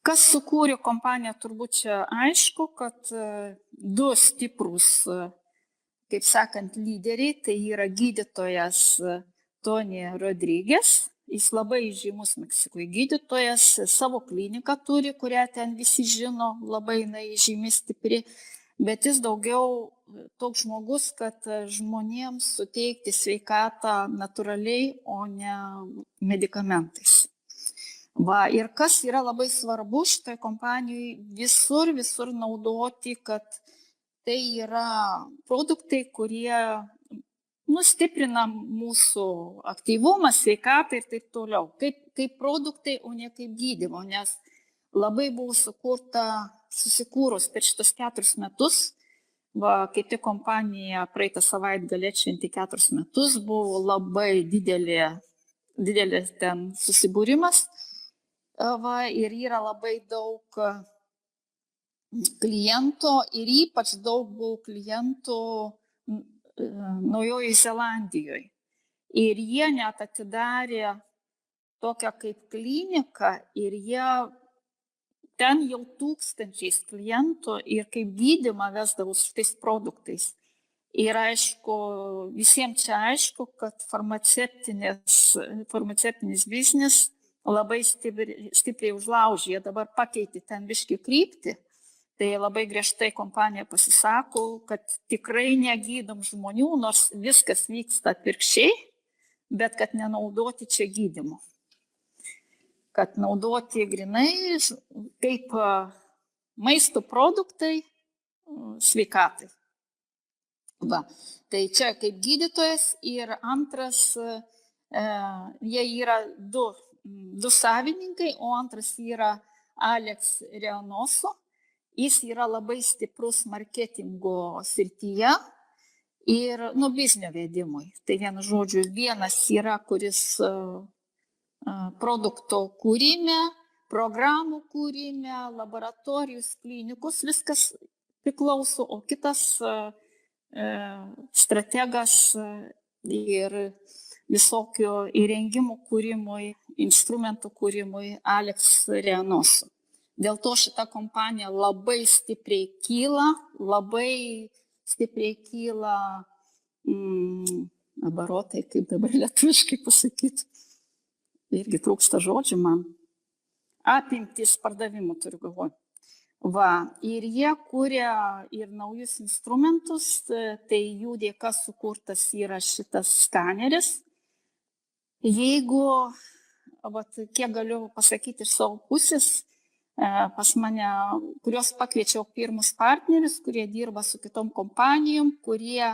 Kas sukūrė kompaniją, turbūt čia aišku, kad du stiprus, kaip sakant, lyderiai, tai yra gydytojas Tony Rodriguez, jis labai žymus Meksikoje gydytojas, savo kliniką turi, kurią ten visi žino, labai žymi stipri, bet jis daugiau toks žmogus, kad žmonėms suteikti sveikatą natūraliai, o ne medikamentais. Va, ir kas yra labai svarbu šitai kompanijai, visur naudoti, kad tai yra produktai, kurie stiprina mūsų aktyvumą, sveikatą ir taip toliau. Kaip produktai, o ne kaip gydymo, nes labai buvo susikūrus per šitus 4 metus. Va, kaip tik kompanija praeitą savaitgalį atšventė 4 metus, buvo labai didelis ten susibūrimas. Va, ir yra labai daug klientų ir ypač daug buvo klientų Naujojoje Zelandijoje. Ir jie net atidarė tokią kaip kliniką ir jie ten jau tūkstančiais klientų ir kaip gydymą vesdavo su tais produktais. Ir aišku, visiems čia aišku, kad farmaceutinis biznis labai stipriai užlaužė, jie dabar pakeitė ten biškį kryptį, tai labai griežtai kompanija pasisako, kad tikrai negydom žmonių, nors viskas vyksta atvirkščiai, bet kad nenaudoti čia gydymo. Kad naudoti grinai kaip maisto produktai sveikatai. Va, tai čia kaip gydytojas ir antras, jie yra du savininkai, o antras yra Alex Reynoso. Jis yra labai stiprus marketingo srityje ir biznio vedimui. Tai vienu žodžiu, vienas yra, kuris produkto kūrime, programų kūrime, laboratorijos, klinikos, viskas priklauso, o kitas strategas ir visokio įrengimų kūrimui, instrumentų kūrimui Alex Reynoso. Dėl to šita kompanija labai stipriai kyla обороtai, kaip dabar lietuviškai pasakyti. Irgi trūksta žodžių man. Apimtis pardavimų turiu galvoj. Va, ir jie kūrė ir naujus instrumentus, tai jų dėka sukurtas yra šitas skaneris. Jeigu, kiek galiu pasakyti iš savo pusės, pas mane, kuriuos pakviečiau pirmus partnerius, kurie dirba su kitom kompanijom, kurie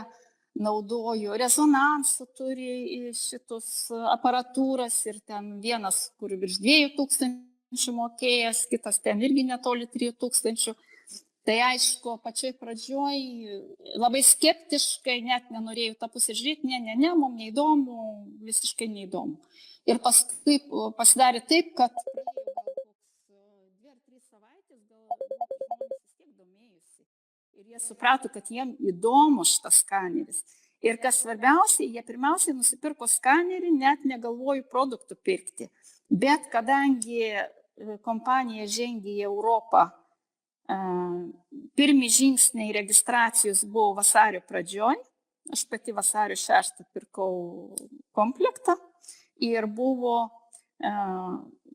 naudojo rezonansų, turi šitus aparatūras ir ten vienas, kur virš 2000 mokėjęs, kitas ten irgi netoli 3000. Tai aišku, pačioj pradžioj labai skeptiškai, net nenorėjau tą pusę žiūrėti, ne, mums neįdomu, visiškai neįdomu. Ir paskui pasidarė taip, kad 2 ar 3 savaitės gal žmonės vis tiek domėjusi. Ir jie suprato, kad jiems įdomu šitas skaneris. Ir kas svarbiausia, jie pirmiausiai nusipirko skanerį, net negalvoju produktų pirkti. Bet kadangi kompanija žengė į Europą, pirmi žingsniai registracijos buvo vasario pradžioj, aš pati vasario 6 pirkau komplektą ir buvo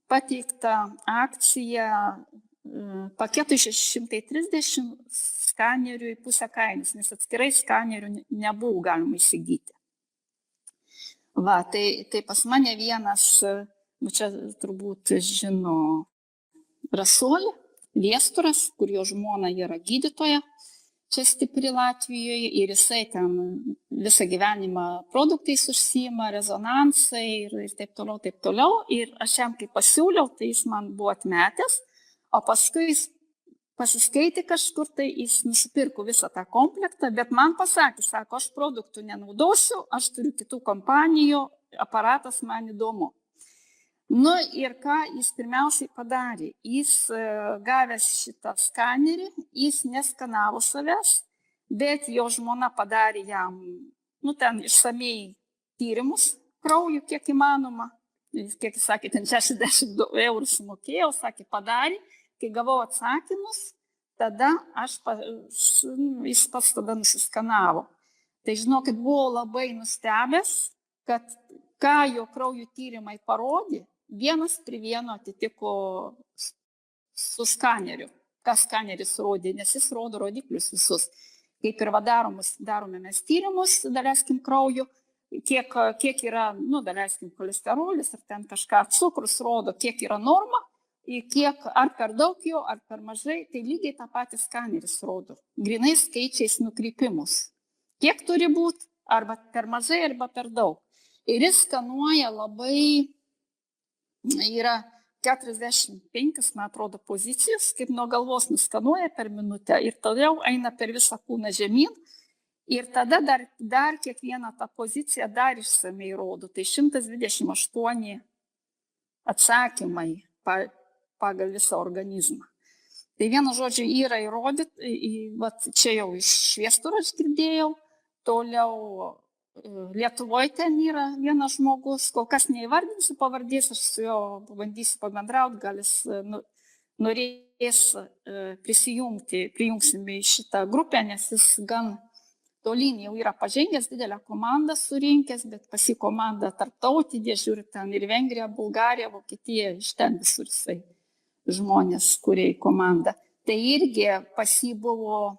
pateikta akcija paketui 630 skanerių į pusę kainos, nes atskirai skanerių nebuvo galima įsigyti. Va, tai pas mane vienas, čia turbūt žino Rasolį, Viesturas, kur jo žmona yra gydytoja, čia stipri Latvijoje ir jisai ten visą gyvenimą produktais užsiima, rezonansai ir taip toliau. Ir aš jam kaip pasiūliau, tai jis man buvo atmetęs, o paskui jis pasiskaitė kažkur, tai jis nusipirko visą tą komplektą, bet man pasakė, sako, aš produktų nenaudosiu, aš turiu kitų kompanijų, aparatas man įdomu. Ir ką jis pirmiausiai padarė, jis gavęs šitą skanerį, jis neskanavo savęs, bet jo žmona padarė jam, ten išsamiai tyrimus kraujo, kiek įmanoma, kiek jis sakė, ten 60 eurų sumokėjau, sakė, padarė, kai gavau atsakymus, tada jis pats tada nusiskanavo. Tai žinokit, buvau labai nustebęs, kad ką jo kraujo tyrimai parodė, 1:1 atitiko su skaneriu. Ką skaneris rodė, nes jis rodo rodiklius visus. Kaip ir darome mes tyrimus, daleiskim, kraujo, kiek yra, daleiskim, kolesterolis ar ten kažką, cukrus rodo, kiek yra norma, kiek ar per daug jo, ar per mažai, tai lygiai tą patį skaneris rodo. Grinai skaičiais nukrypimus. Kiek turi būti, arba per mažai, arba per daug. Ir jis skanuoja labai, yra 45, man atrodo, pozicijos, kaip nuo galvos nuskanuoja per minutę ir toliau eina per visą kūną žemyn. Ir tada dar kiekvieną tą poziciją dar išsamei rodo. Tai 128 atsakymai pagal visą organizmą. Tai vienu žodžiu yra įrodyta, čia jau iš Šviestur aš girdėjau, toliau Lietuvoje ten yra vienas žmogus, kol kas neįvardinsiu pavardės, aš su juo pabandysiu pabendrauti, gal jis norės prijungsim į šitą grupę, nes jis gan tolyn jau yra pažengęs, didelę komandą surinkęs, bet pas jį komanda tarptautinė, žiūri ten ir Vengrija, Bulgarija, Vokietija, iš ten visur jisai žmonės, kurie į komandą. Tai irgi pas jį buvo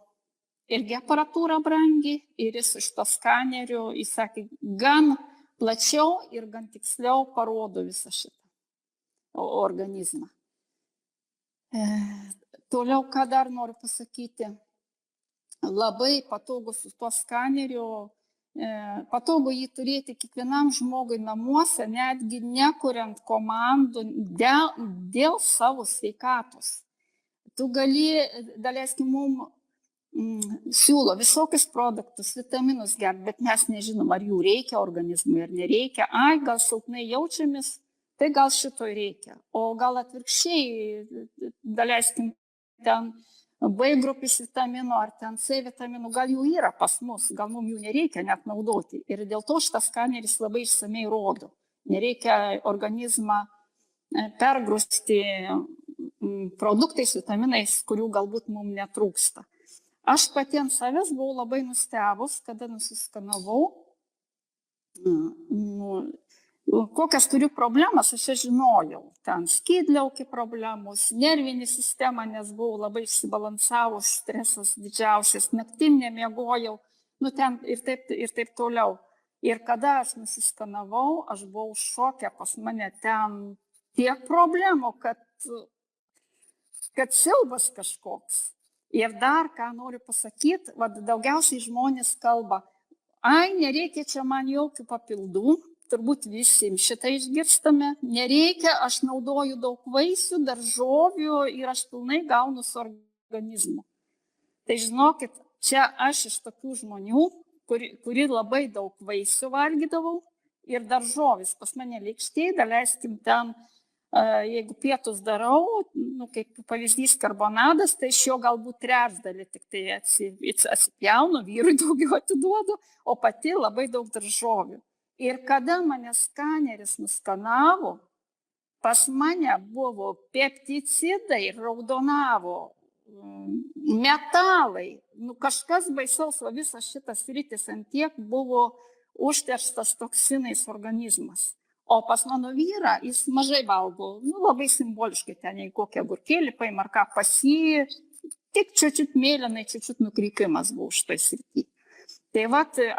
irgi aparatūra brangi ir jis iš to skanerio, jis sakė, gan plačiau ir gan tiksliau parodo visą šitą organizmą. Toliau, ką dar noriu pasakyti, labai patogu su tuo skaneriu, patogu jį turėti kiekvienam žmogui namuose, netgi nekuriant komandų dėl savo sveikatos. Tu gali, daleiskim, mums siūlo visokius produktus, vitaminus gerti, bet mes nežinom, ar jų reikia organizmui, ar nereikia. Gal silpnai jaučiamės, tai gal šito reikia. O gal atvirkščiai, daleiskim, ten B grupės vitaminų ar ten C vitaminų, gal jų yra pas mus, gal mums jų nereikia net naudoti. Ir dėl to šitas skaneris labai išsamei rodo. Nereikia organizmą pergrūsti produktais, vitaminais, kurių galbūt mums netrūksta. Aš pati ant savęs buvau labai nustebus, kada nusiskanavau, kokias turiu problemas, aš žinojau. Ten skydliaukė problemos, nervinė sistema, nes buvau labai išsibalansavus, stresas didžiausias, naktim nemiegojau, ten ir taip toliau. Ir kada aš nusiskanavau, aš buvau šoke, pas mane ten tiek problemų, kad siaubas kažkoks. Ir dar, ką noriu pasakyti, daugiausiai žmonės kalba, nereikia čia man jokių papildų, turbūt visi šitą išgirstame, nereikia, aš naudoju daug vaisių, daržovių ir aš pilnai gaunu su organizmu. Tai žinokit, čia aš iš tokių žmonių, kuri labai daug vaisių valgydavau ir daržovis, pas mane lėkštėj, daleiskim ten, jeigu pietus darau, kaip pavyzdys karbonadas, tai iš jo galbūt trečdalį tik tai atsipjaunu, vyrui daugiau atiduodu, o pati labai daug daržovių. Ir kada mane skaneris nuskanavo, pas mane buvo pepticidai, raudonavo, metalai, kažkas baisaus, o visas šitas sritis ant tiek buvo užterštas toksinais organizmas. O pas mano vyrą jis mažai valgo, labai simboliškai ten, jei kokią agurkėlį paima ar ką pas jį, tik čiučiut mėlynai, čiučiut nukrypimas buvo už tai srity. Tai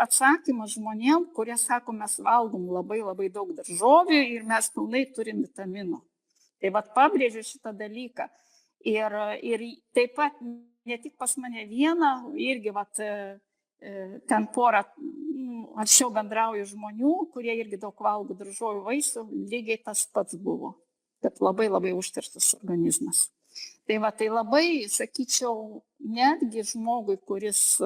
atsakymas žmonėm, kurie sako, mes valgom labai labai daug daržovių ir mes pilnai turim vitaminų. Tai pabrėžiu šitą dalyką. Ir taip pat ne tik pas mane vieną, irgi ten porą aršiau bendrauju žmonių, kurie irgi daug valgo daržovių vaisių, lygiai tas pats buvo, kad labai labai užterštas organizmas. Tai labai, sakyčiau, netgi žmogui, kuris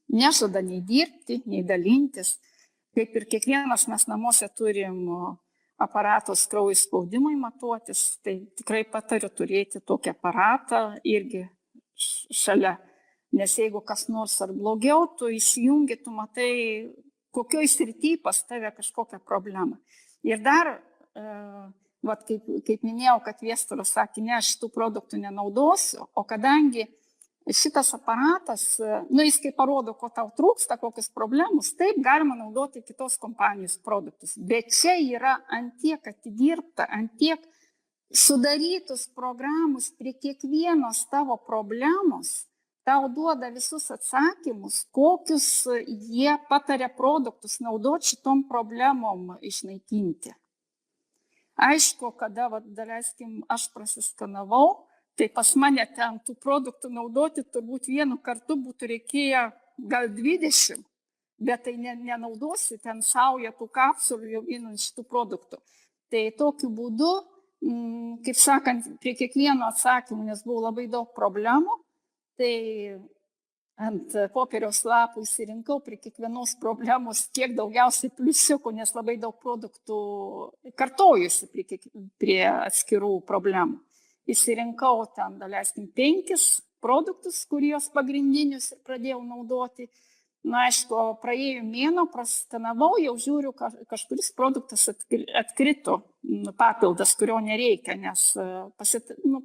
nežada nei dirbti, nei dalintis, kaip ir kiekvienas mes namuose turim aparatus kraujo spaudimui matuotis, tai tikrai patariu turėti tokį aparatą irgi šalia. Nes jeigu kas nors ar blogiau, tu įsijungi, tu matai, kokioj srity pas tave kažkokią problemą. Ir dar vat kaip minėjau, kad Viestoras sakė, ne, aš šitų produktų nenaudosiu, o kadangi šitas aparatas, jis kaip parodo, ko tau trūksta, kokios problemus, taip galima naudoti kitos kompanijos produktus. Bet čia yra antiek atidirbta, antiek sudarytus programus prie kiekvienos tavo problemos, tau duoda visus atsakymus, kokius jie pataria produktus naudoti šitom problemom išnaikinti. Aišku, kada, daleiskim, aš prasiskanavau, tai pas mane ten tų produktų naudoti turbūt vienu kartu būtų reikėję gal 20, bet tai nenaudosi ten sauja tų kapsulių jau vienant šitų produktų. Tai tokiu būdu, kaip sakant, prie kiekvieno atsakymų, nes buvo labai daug problemų, tai ant popieriaus lapų įsirinkau prie kiekvienos problemos kiek daugiausiai pliusiukų, nes labai daug produktų kartojusi prie atskirų problemų. Įsirinkau ten, daleiskim, 5 produktus, kuriuos pagrindinius ir pradėjau naudoti. Na, aišku, praėjo mėnuo, prasitanavau, jau žiūriu, kažkuris produktas atkrito, papildas, kurio nereikia, nes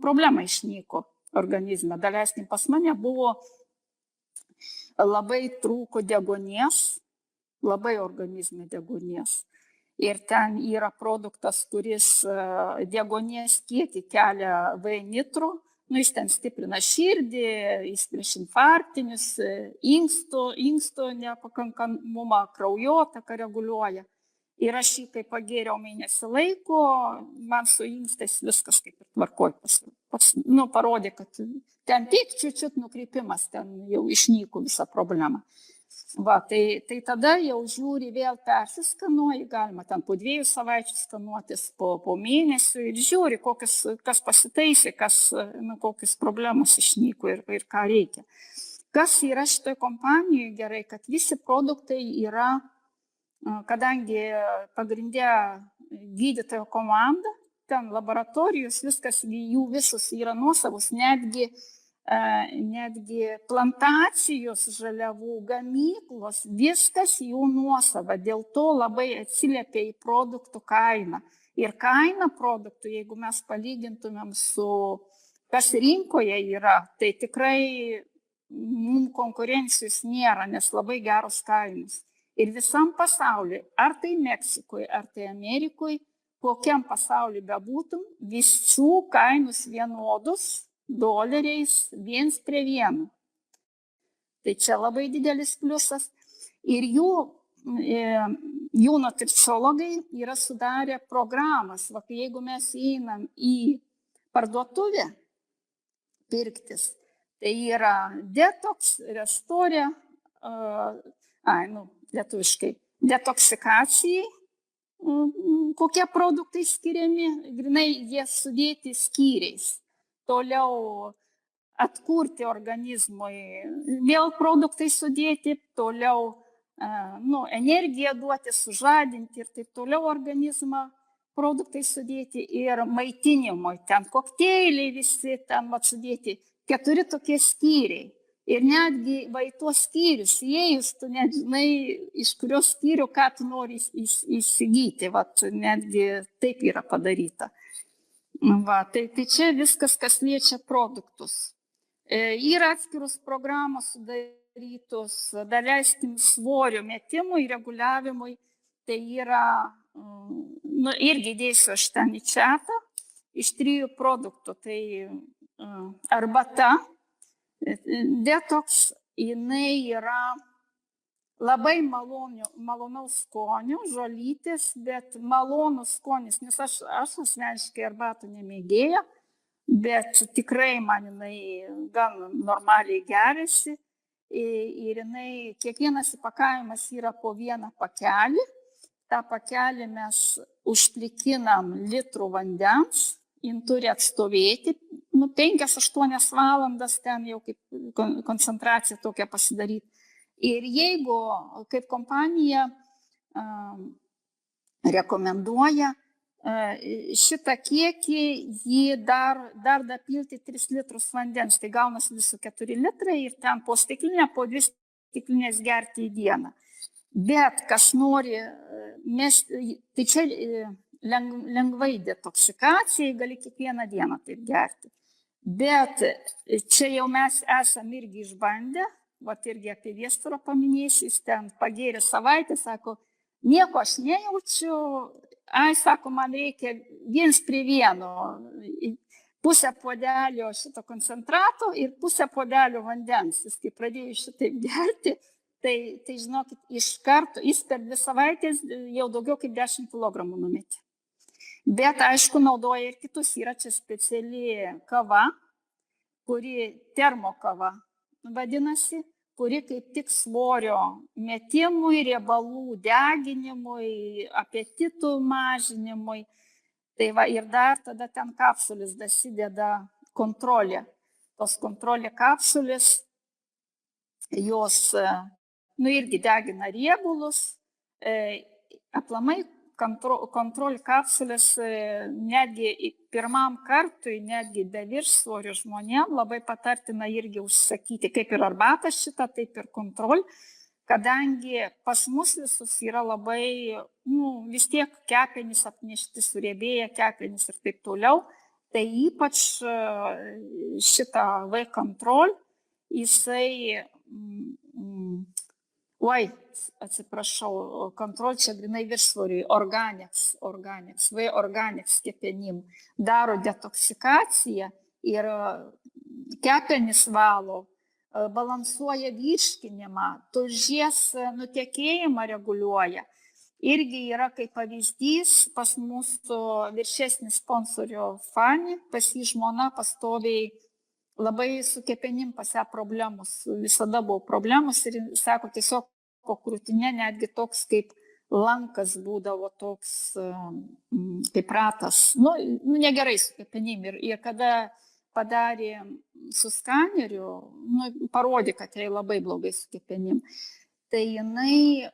problema išnyko organizme. Daleiskim, pas mane buvo labai trūko deguonies, labai organizme deguonies. Ir ten yra produktas, kuris deguonies kiekį kelia V-nitro, jis ten stiprina širdį, jis prieš infarktinius, inksto nepakankamumą, kraujotaką reguliuoja. Ir aš jį, kai pagėriau mėnesį laiko, man su inkstais viskas kaip ir tvarkoj. Parodė, kad ten tik čiut nukreipimas, ten jau išnyko visa problema. Va, tai tada jau žiūri, vėl persiskanuoji, galima ten po 2 savaičių skanuotis, po mėnesių ir žiūri, kas pasitaisė, kokios problemos išnyko ir ką reikia. Kas yra šitoje kompanijoje gerai, kad visi produktai yra, kadangi pagrindė gydytojo komanda, ten laboratorijos, viskas jų visus yra nuosavus, netgi plantacijos žaliavų, gamyklos, viskas jų nuosava, dėl to labai atsiliepia į produktų kainą. Ir kaina produktų, jeigu mes palygintumėm su kas rinkoje yra, tai tikrai mums konkurencijos nėra, nes labai geros kainos. Ir visam pasauliu, ar tai Meksikoje, ar tai Amerikoje, kokiam pasauliu bebūtum, visų kainos vienodos, doleriais 1:1. Tai čia labai didelis pliusas. Ir jų nutriciologai yra sudarę programas. Va, jeigu mes einam į parduotuvę pirktis, tai yra detoks, restore, lietuviškai, detoksikacijai, kokie produktai skiriami, grinai jie sudėti skyriais. Toliau atkurti organizmui, vėl produktai sudėti, toliau energiją duoti, sužadinti ir taip toliau organizmą produktai sudėti ir maitinimui. Ten kokteiliai visi, ten sudėti 4 tokie skyriai. Ir netgi į tuos skyrius įėjus, tu net žinai, iš kurios skyrių, ką tu nori įsigyti. Netgi taip yra padaryta. Va, tai čia viskas, kas liečia produktus. Yra atskirus programos sudarytos, daleiskim, svorio metimui, reguliavimui. Tai yra, irgi dėsiu aš ten į čatą, iš 3 produktų. Tai arbata, detoks, jinai yra labai malonaus skonio, žolytės, bet malonus skonis, nes aš asmeniškai arbatų nemėgėja, bet tikrai man jinai gan normaliai geriasi ir jinai, kiekvienas įpakavimas yra po 1 pakelį, tą pakelį mes užplikinam litrų vandens, jin turi atstovėti 5-8 valandas, ten jau kaip koncentracija tokia pasidaryti. Ir jeigu, kaip kompanija rekomenduoja šitą kiekį, jį dar dapilti 3 litrus vandens, tai gaunasi visų 4 litrai ir ten po stiklinę, po 2 stiklinės gerti į dieną. Bet kas nori mesti, tai čia lengvai detoksikacijai, gali kiekvieną dieną taip gerti. Bet čia jau mes esame irgi išbandę, vat irgi apie Viesturą paminėsiu, jis ten pagėrė savaitę, sako, nieko aš nejaučiu, sako, man reikia 1:1, pusę puodelio šito koncentrato ir pusę puodelio vandens. Jis kai pradėjo šitaip gerti, tai žinokit, iš karto, jis per 2 savaitės jau daugiau kaip 10 kg numetė. Bet aišku, naudoja ir kitus, yra čia speciali kava, kuri termokava vadinasi, kuri kaip tik svorio metimui, riebalų deginimui, apetitų mažinimui. Tai va, ir dar tada ten kapsulės dasideda kontrolė. Tos kontrolė kapsulės, jos, irgi degina riebalus, aplamai kontrolė kapsulės netgi pirmam kartui, netgi be viršsvorio žmonėm labai patartina irgi užsakyti, kaip ir arbatą šitą, taip ir kontrolė, kadangi pas mus visus yra labai, vis tiek kepenys apnešti, suriebėję kepenys ir taip toliau, tai ypač šitą V-kontrol, jisai, atsiprašau, kontrol čia grinai viršsvoriui, Organics, V-Organics kepenim, daro detoksikaciją ir kepenys valo, balansuoja virškinimą, tulžies nutekėjimą reguliuoja. Irgi yra kaip pavyzdys pas mūsų viršesnį sponsorio Fanny, pas jį žmona pastoviai labai su kepenim pas ją problemos, visada buvo problemos ir sako, tiesiog po krūtinė netgi toks kaip lankas būdavo, toks kaip ratas, negerai su kepenim ir kada padarė su skaneriu, parodė, kad jai labai blogai su kepenim. Tai jinai,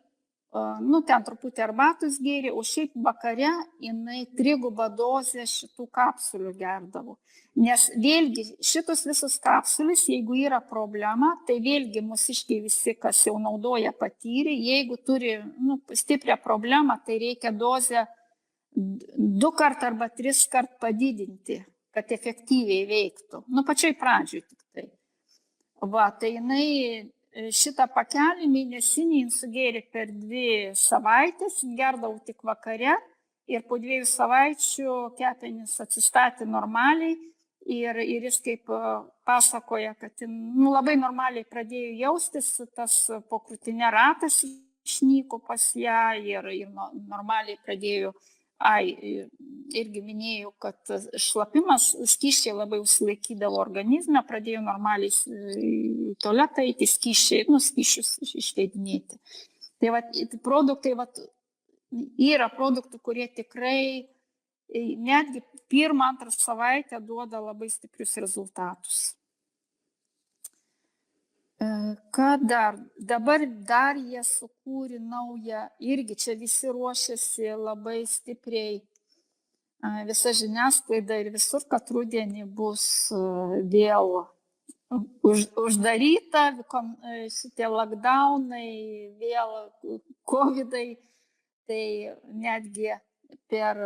ten truputį arbatos gėrė, o šiaip vakare jinai 3 dozę šitų kapsulių gerdavo. Nes vėlgi šitos visos kapsulės, jeigu yra problema, tai vėlgi mūsiškiai visi, kas jau naudoja, patyrė, jeigu turi stiprią problemą, tai reikia dozę 2 kart arba 3 kart padidinti, kad efektyviai veiktų. Pačioj pradžioj tik tai. Va, tai jinai šitą pakelį mėnesinį sugėrė per 2 savaitės, gerdavau tik vakare ir po 2 savaičių kepenys atsistatė normaliai ir jis kaip pasakoja, kad labai normaliai pradėjo jaustis, tas po krūtinė ratas išnyko pas ją ir normaliai pradėjo. Irgi minėjau, kad šlapimas, skysčiai labai užsilaikydavo organizme, pradėjo normaliai į tualetą eiti, skysčius išveidinėti. Tai produktai, yra produktų, kurie tikrai netgi 1-2 savaitę duoda labai stiprius rezultatus. Ką dar? Dabar dar jie sukūrė naują, irgi čia visi ruošiasi labai stipriai, visa žiniasklaida ir visur, kad rudenį bus vėl uždaryta, šitie lockdownai, vėl covidai, tai netgi per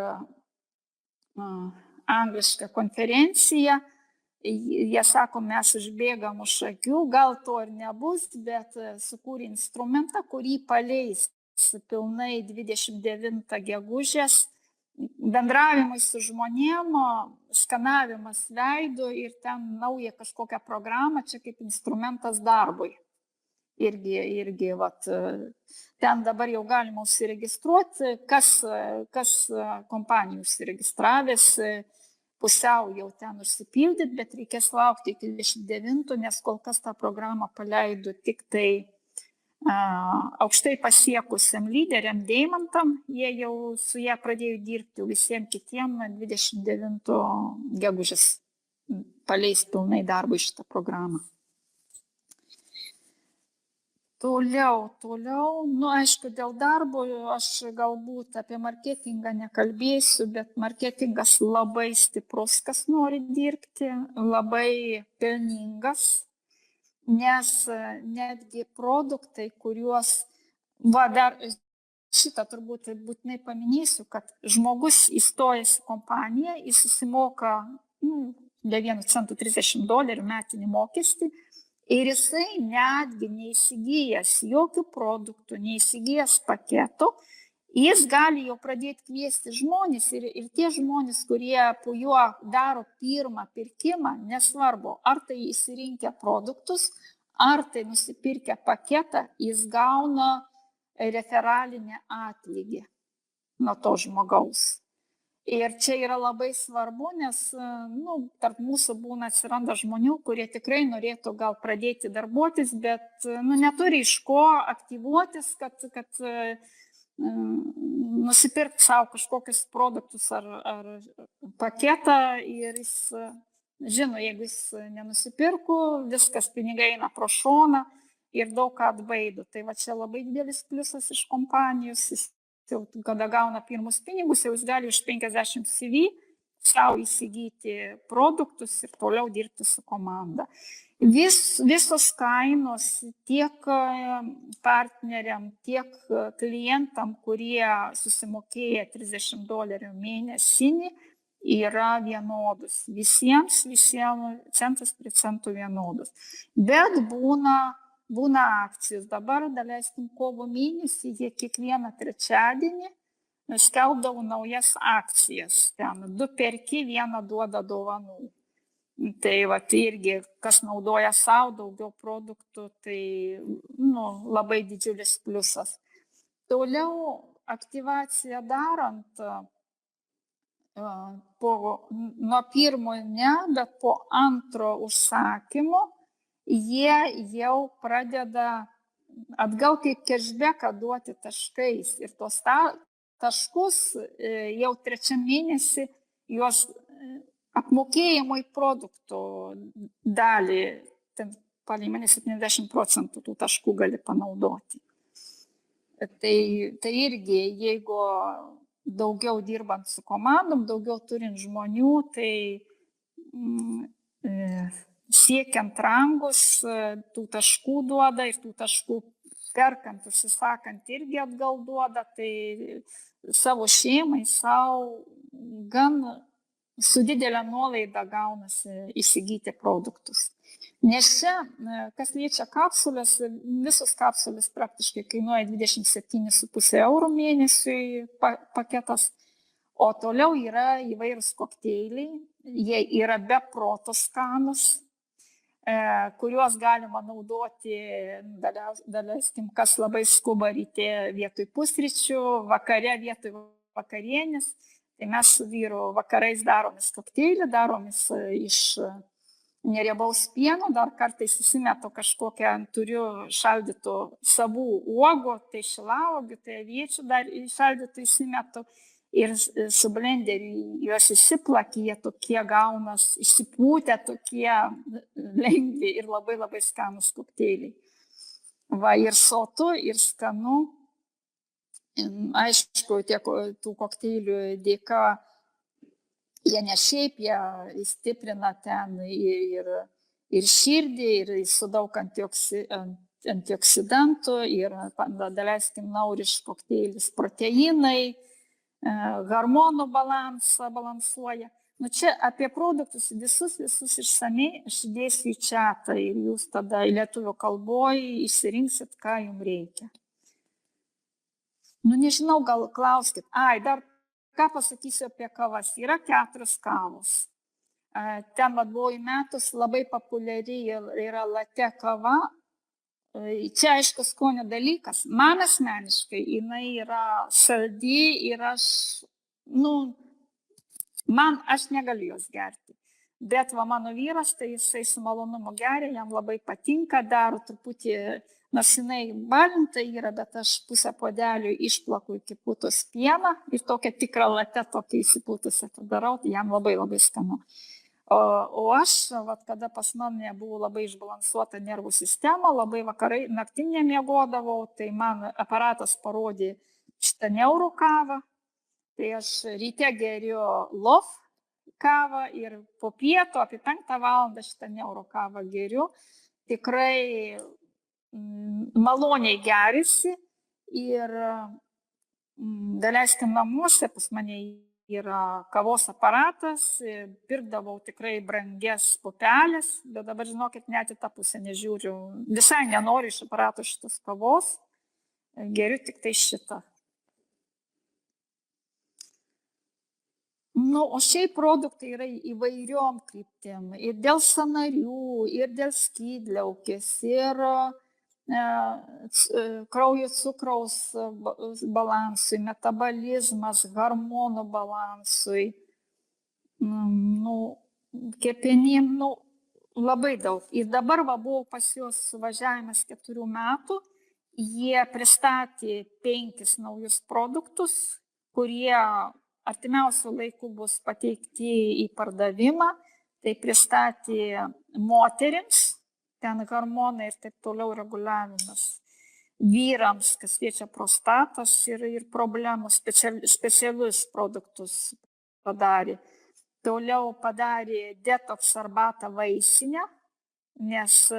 anglišką konferenciją jie sako, mes užbėgam už akių, gal to ir nebus, bet sukūrė instrumentą, kurį paleis pilnai 29 gegužės, bendravimai su žmonėm, skanavimas veido ir ten nauja kažkokią programą, čia kaip instrumentas darbui. Irgi ten dabar jau galima užsiregistruoti, kas kompanijų užsiregistravęs, pusiau jau ten užsipildyti, bet reikės laukti iki 29, nes kol kas tą programą paleido tik tai aukštai pasiekusiam lyderiam Deimantam, jie jau su ją pradėjo dirbti, visiems kitiem 29 gegužės paleis pilnai darbui šitą programą. Toliau, aišku, dėl darbo aš galbūt apie marketingą nekalbėsiu, bet marketingas labai stiprus, kas nori dirbti, labai pelningas, nes netgi produktai, kuriuos, dar šitą turbūt būtinai paminėsiu, kad žmogus įstojęs į kompaniją, jis susimoka $1.30 metinį mokestį ir jisai netgi neįsigijęs jokių produktų, neįsigijęs paketo, jis gali jau pradėti kviesti žmonės ir tie žmonės, kurie po juo daro pirmą pirkimą, nesvarbu, ar tai įsirinkę produktus, ar tai nusipirkę paketą, jis gauna referalinį atlygį nuo to žmogaus. Ir čia yra labai svarbu, nes tarp mūsų atsiranda žmonių, kurie tikrai norėtų gal pradėti darbuotis, bet neturi iš ko aktyvuotis, kad nusipirkti savo kažkokius produktus ar paketą ir jis žino, jeigu jis nenusipirko, viskas pinigai eina pro šoną ir daug ką atbaido. Tai va čia labai didelis pliusas iš kompanijos, jis jau kada gauna pirmus pinigus, jau jis gali už 50 CV savo įsigyti produktus ir toliau dirbti su komanda. Visos kainos tiek partneriam, tiek klientam, kurie susimokėję $30 mėnesinį, yra vienodus. Visiems centas prie cento vienodus. Bet būna akcijos. Dabar, daleiskim, kovo mėnesį, jie kiekvieną trečiadienį skelbdavo naujas akcijas. Ten 2 perki, 1 duoda dovanų. Tai irgi, kas naudoja savo daugiau produktų, tai labai didžiulis pliusas. Toliau aktyvaciją darant, nuo pirmo ne, bet po antro užsakymo, jie jau pradeda atgal kaip cashbacką duoti taškais. Ir tos taškus jau 3 mėnesį juos apmokėjimui produktų dalį, palei mane 70% tų taškų gali panaudoti. Tai irgi, jeigu daugiau dirbant su komandom, daugiau turint žmonių, tai siekiant rangus, tų taškų duoda ir tų taškų perkant, užsisakant irgi atgal duoda, tai savo šeimai, savo gan su didelė nuolaida gaunasi įsigyti produktus. Nes čia, kas liečia kapsulės, visos kapsulės praktiškai kainuoja 27,5 € mėnesiui paketas, o toliau yra įvairūs kokteiliai, jie yra be proto skanūs, kuriuos galima naudoti, daleiskim, kas labai skuba ryte vietoj pusryčių, vakare vietoj vakarienės. Tai mes su vyru vakarais daromės kokteilį, daromės iš neriebaus pieno, dar kartais įsimetu kažkokią, turiu šaldytų savų uogų, tai šilauogių, tai aviečių dar šaldytų įsimetu ir su blenderiu juos įsiplaki, jie tokie gaunas, išsipūtę, tokie lengvi ir labai labai skanus kokteiliai. Ir sotu, ir skanu. Aišku, tų kokteilių dėka, jie ne šiaip, jie įstiprina ten ir širdį, ir su daug antioksidantų, ir, daleiskim, nauriš kokteilis proteinai, hormonų balansą balansuoja. Čia apie produktus visus išsamiai aš įdėsiu į chatą ir jūs tada lietuvių kalboje išsirinksit, ką jums reikia. Nežinau, gal klauskit. Dar ką pasakysiu apie kavas. Yra 4 kavos. Ten buvo įmetus labai populiari yra latte kava. Čia aišku skonio dalykas. Man asmeniškai jinai yra saldi ir aš negaliu jos gerti. Bet mano vyras, tai jisai su malonumu geria, jam labai patinka, daro truputį, nors jinai balinta yra, bet aš pusę puodelio išplaku iki putos pieną ir tokią tikrą latte, tokią įsipūtusią darau, tai jam labai labai skanu. O aš, kada pas mane buvo labai išbalansuota nervų sistema, labai vakarai naktinė miegodavau, tai man aparatas parodė šitą neuro kavą, tai aš ryte geriu lof kavą ir po pietų apie 5 valandą šitą neuro kavą geriu. Tikrai maloniai gerisi ir daleiskim namuose, pas mane yra kavos aparatas, pirkdavau tikrai brangias pupelės, bet dabar, žinokit, net į tą pusę nežiūriu. Visai nenoriu iš aparato šitos kavos, geriu tik tai šitą. O šiaip produktai yra įvairiom kryptim. Ir dėl sąnarių, ir dėl skydliaukės, ir kraujo cukraus balansui, metabolizmas, hormonų balansui, kepenim, labai daug. Ir dabar buvo pas juos suvažiavimas 4 metų, jie pristatė 5 naujus produktus, kurie artimiausių laikų bus pateikti į pardavimą. Tai pristatė moterims, ten hormonai ir taip toliau reguliavimas. Vyrams, kas liečia prostatos ir problemų, specialius produktus padarė. Toliau padarė detoks arbatą vaisinę, nes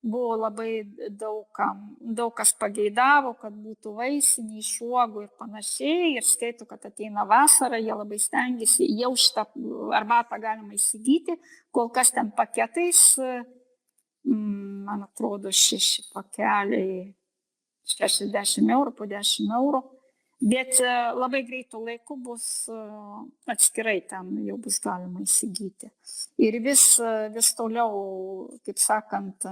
buvo labai daug kas pageidavo, kad būtų vaisinė iš uogų ir panašiai. Ir skaito, kad ateina vasara, jie labai stengiasi, jau šitą arbatą galima įsigyti. Kol kas ten paketais, man atrodo, 6 pakeliai, 60 eurų, po 10 eurų. Bet labai greitų laikų bus atskirai ten jau bus galima įsigyti. Ir vis toliau, kaip sakant,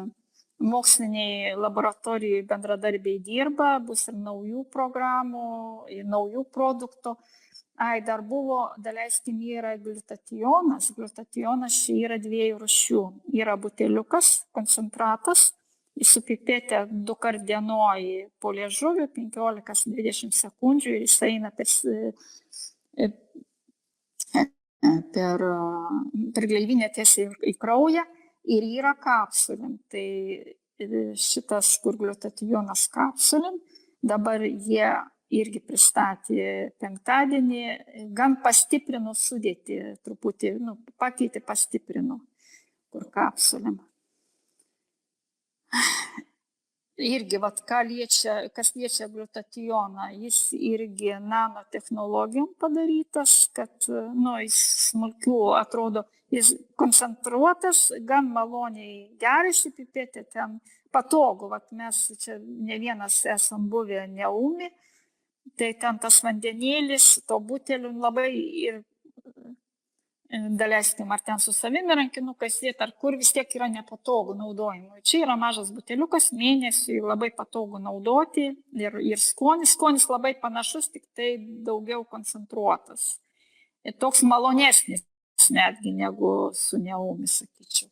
moksliniai laboratorijai bendradarbiai dirba, bus ir naujų programų, ir naujų produktų. Dar buvo, daleiskim, yra gliutationas. Gliutationas čia yra 2 rūšių. Yra buteliukas, koncentratas, su pipetė 2 kart dienoj po liežuviu, 15-20 sekundžių, ir jis eina per gleivinę tiesiai į kraują. Ir yra kapsulėm. Tai šitas, kur gliutationas kapsulėm, dabar jie irgi pristatė 5-dienį, gan pastiprino sudėtį, truputį, pakeitė, pastiprino, kur kapsulėm. Irgi, kas liečia gliutationą, jis irgi nanotechnologijom padarytas, kad, jis smulkių atrodo, jis koncentruotas, gan maloniai geriasi pipetė, ten patogu, mes čia ne vienas esam buvę Neumi, tai ten tas vandenėlis, to butelių labai ir daleiskim, ar ten su savimi rankinukas sėt, ar kur, vis tiek yra nepatogu naudojimui. Čia yra mažas buteliukas, mėnesiui labai patogu naudoti ir skonis labai panašus, tik tai daugiau koncentruotas. Ir toks malonesnis netgi negu su Neumi, sakyčiau.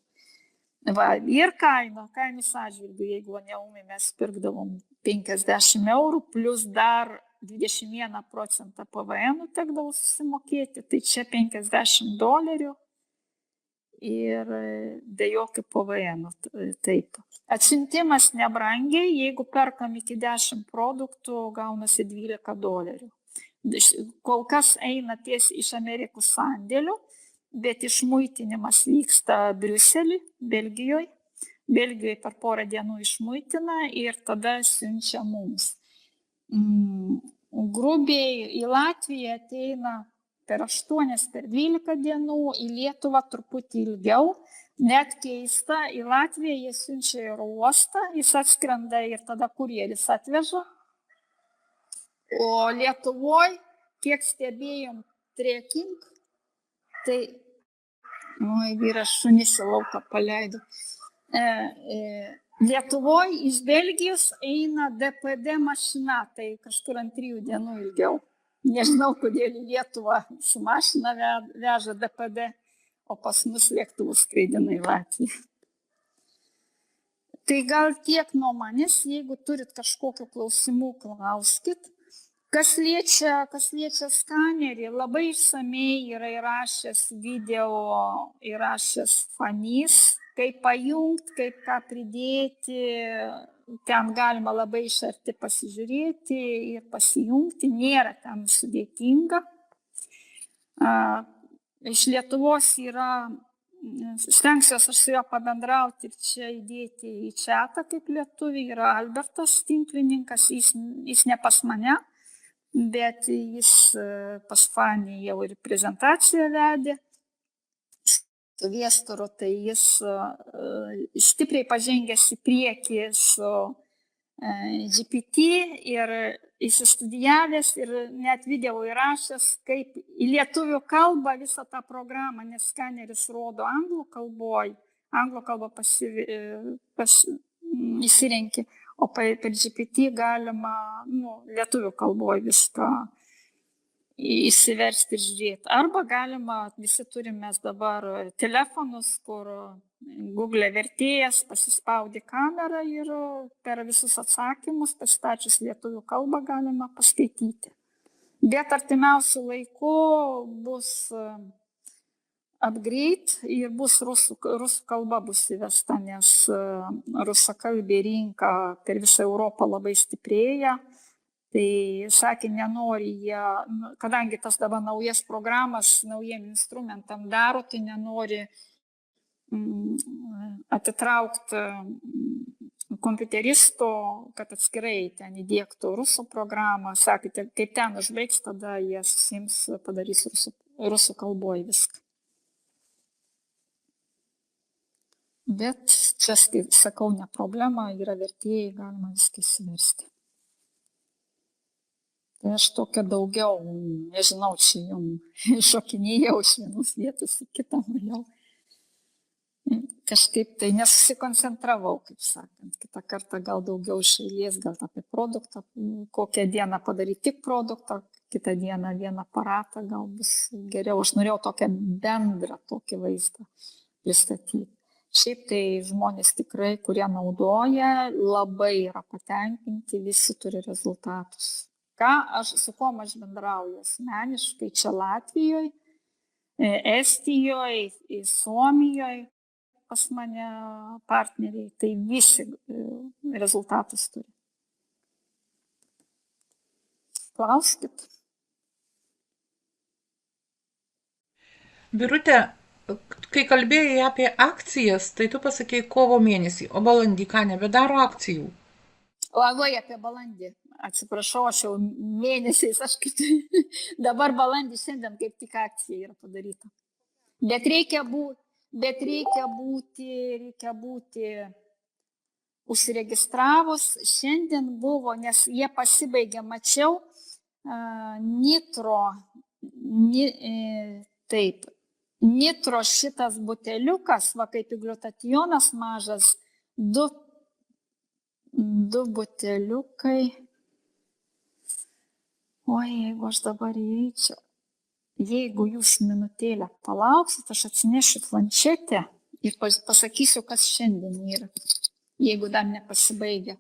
Ir kainos atžvilgiu, jeigu Neumi mes pirkdavom 50 eurų, plus dar 21% PVN tekdavo susimokėti, tai čia $50 ir be jokio PVN. Taip. Atsiuntimas nebrangiai, jeigu perkam iki 10 produktų, gaunasi $12. Kol kas eina tiesiai iš Amerikos sandėlių, bet išmuitinimas vyksta Briusely, Belgijoje. Belgijoje per porą dienų išmuitina ir tada siunčia mums. Grubiai į Latviją ateina per 8, per 12 dienų, į Lietuvą truputį ilgiau. Net keista, į Latviją jie siunčia į oro uostą, jis atskrenda ir tada kurjeris atveža. O Lietuvoje, kiek stebėjom trekking, tai, vyras šunis į lauką paleido. Lietuvoje iš Belgijos eina DPD mašina, tai kažkur ant 3 dienų ilgiau. Nežinau, kodėl į Lietuvą su mašina veža DPD, o pas mus lėktuvus skraidina į Latviją. Tai gal tiek nuo manęs, jeigu turit kažkokių klausimų, klauskit. Kas liečia skanerį, labai išsamei yra įrašęs video, įrašęs Fanys, kaip pajungti, kaip ką pridėti, ten galima labai iš arti pasižiūrėti ir pasijungti, nėra ten sudėtinga. Iš Lietuvos yra, stengsiuosi aš su juo pabendrauti ir čia įdėti į čatą kaip lietuviai, yra Albertas tinklininkas, jis ne pas mane, bet jis pas Fanį jau ir prezentaciją vedė su Viestoru, tai jis stipriai pažengęs į priekį su GPT ir įsistudijavęs ir net video įrašęs, kaip į lietuvių kalbą visą tą programą, nes skaneris rodo anglų kalbą įsirenki, o per GPT galima lietuvių kalboje viską įsiversti ir žiūrėti. Arba galima, visi turime dabar telefonus, kur Google vertėjas pasispaudi kamerą ir per visus atsakymus, pastačius lietuvių kalbą, galima paskaityti. Bet artimiausiu laiku bus upgrade ir bus rusų kalba bus įvesta, nes rusakalbė rinka per visą Europą labai stiprėja. Tai sakė, nenori jie, kadangi tas dabar naujas programas, naujiem instrumentam daro, tai nenori atitraukti kompiuteristo, kad atskirai ten įdiegtų rusų programą. Sakė, kaip ten užbaigs, tada jie susims, padarys rusų kalboje viską. Bet čia, sakau, ne problema, yra vertėjai, galima viską įsiversti. Tai aš tokia daugiau, nežinau, čia jums šokinėjau iš vienos vietos į kitą, kažkaip tai nesusikoncentravau, kaip sakant. Kitą kartą gal daugiau iš eilės, gal apie produktą, kokią dieną padaryti tik produktą, kitą dieną vieną aparatą, gal bus geriau. Aš norėjau tokią bendrą tokį vaizdą pristatyti. Šiaip tai žmonės tikrai, kurie naudoja, labai yra patenkinti, visi turi rezultatus. Su kuom aš bendrauju asmeniškai čia Latvijoje, Estijoje, Suomijoje pas mane partneriai, tai visi rezultatus turi. Klauskit. Birute, kai kalbėjai apie akcijas, tai tu pasakei kovo mėnesį, o balandį ką nebedaro akcijų? Labai apie balandį. Atsiprašau, aš jau mėnesiais, dabar balandį šiandien kaip tik akcija yra padaryta. Bet reikia būti užsiregistravus. Šiandien buvo, nes jie pasibaigė, mačiau, nitro šitas buteliukas, va kaip gliutationas mažas, du buteliukai. Oi, jeigu aš dabar įeičiau, jeigu jūs minutėlę palauksit, aš atsinešiu planšetę ir pasakysiu, kas šiandien yra, jeigu dar nepasibaigė.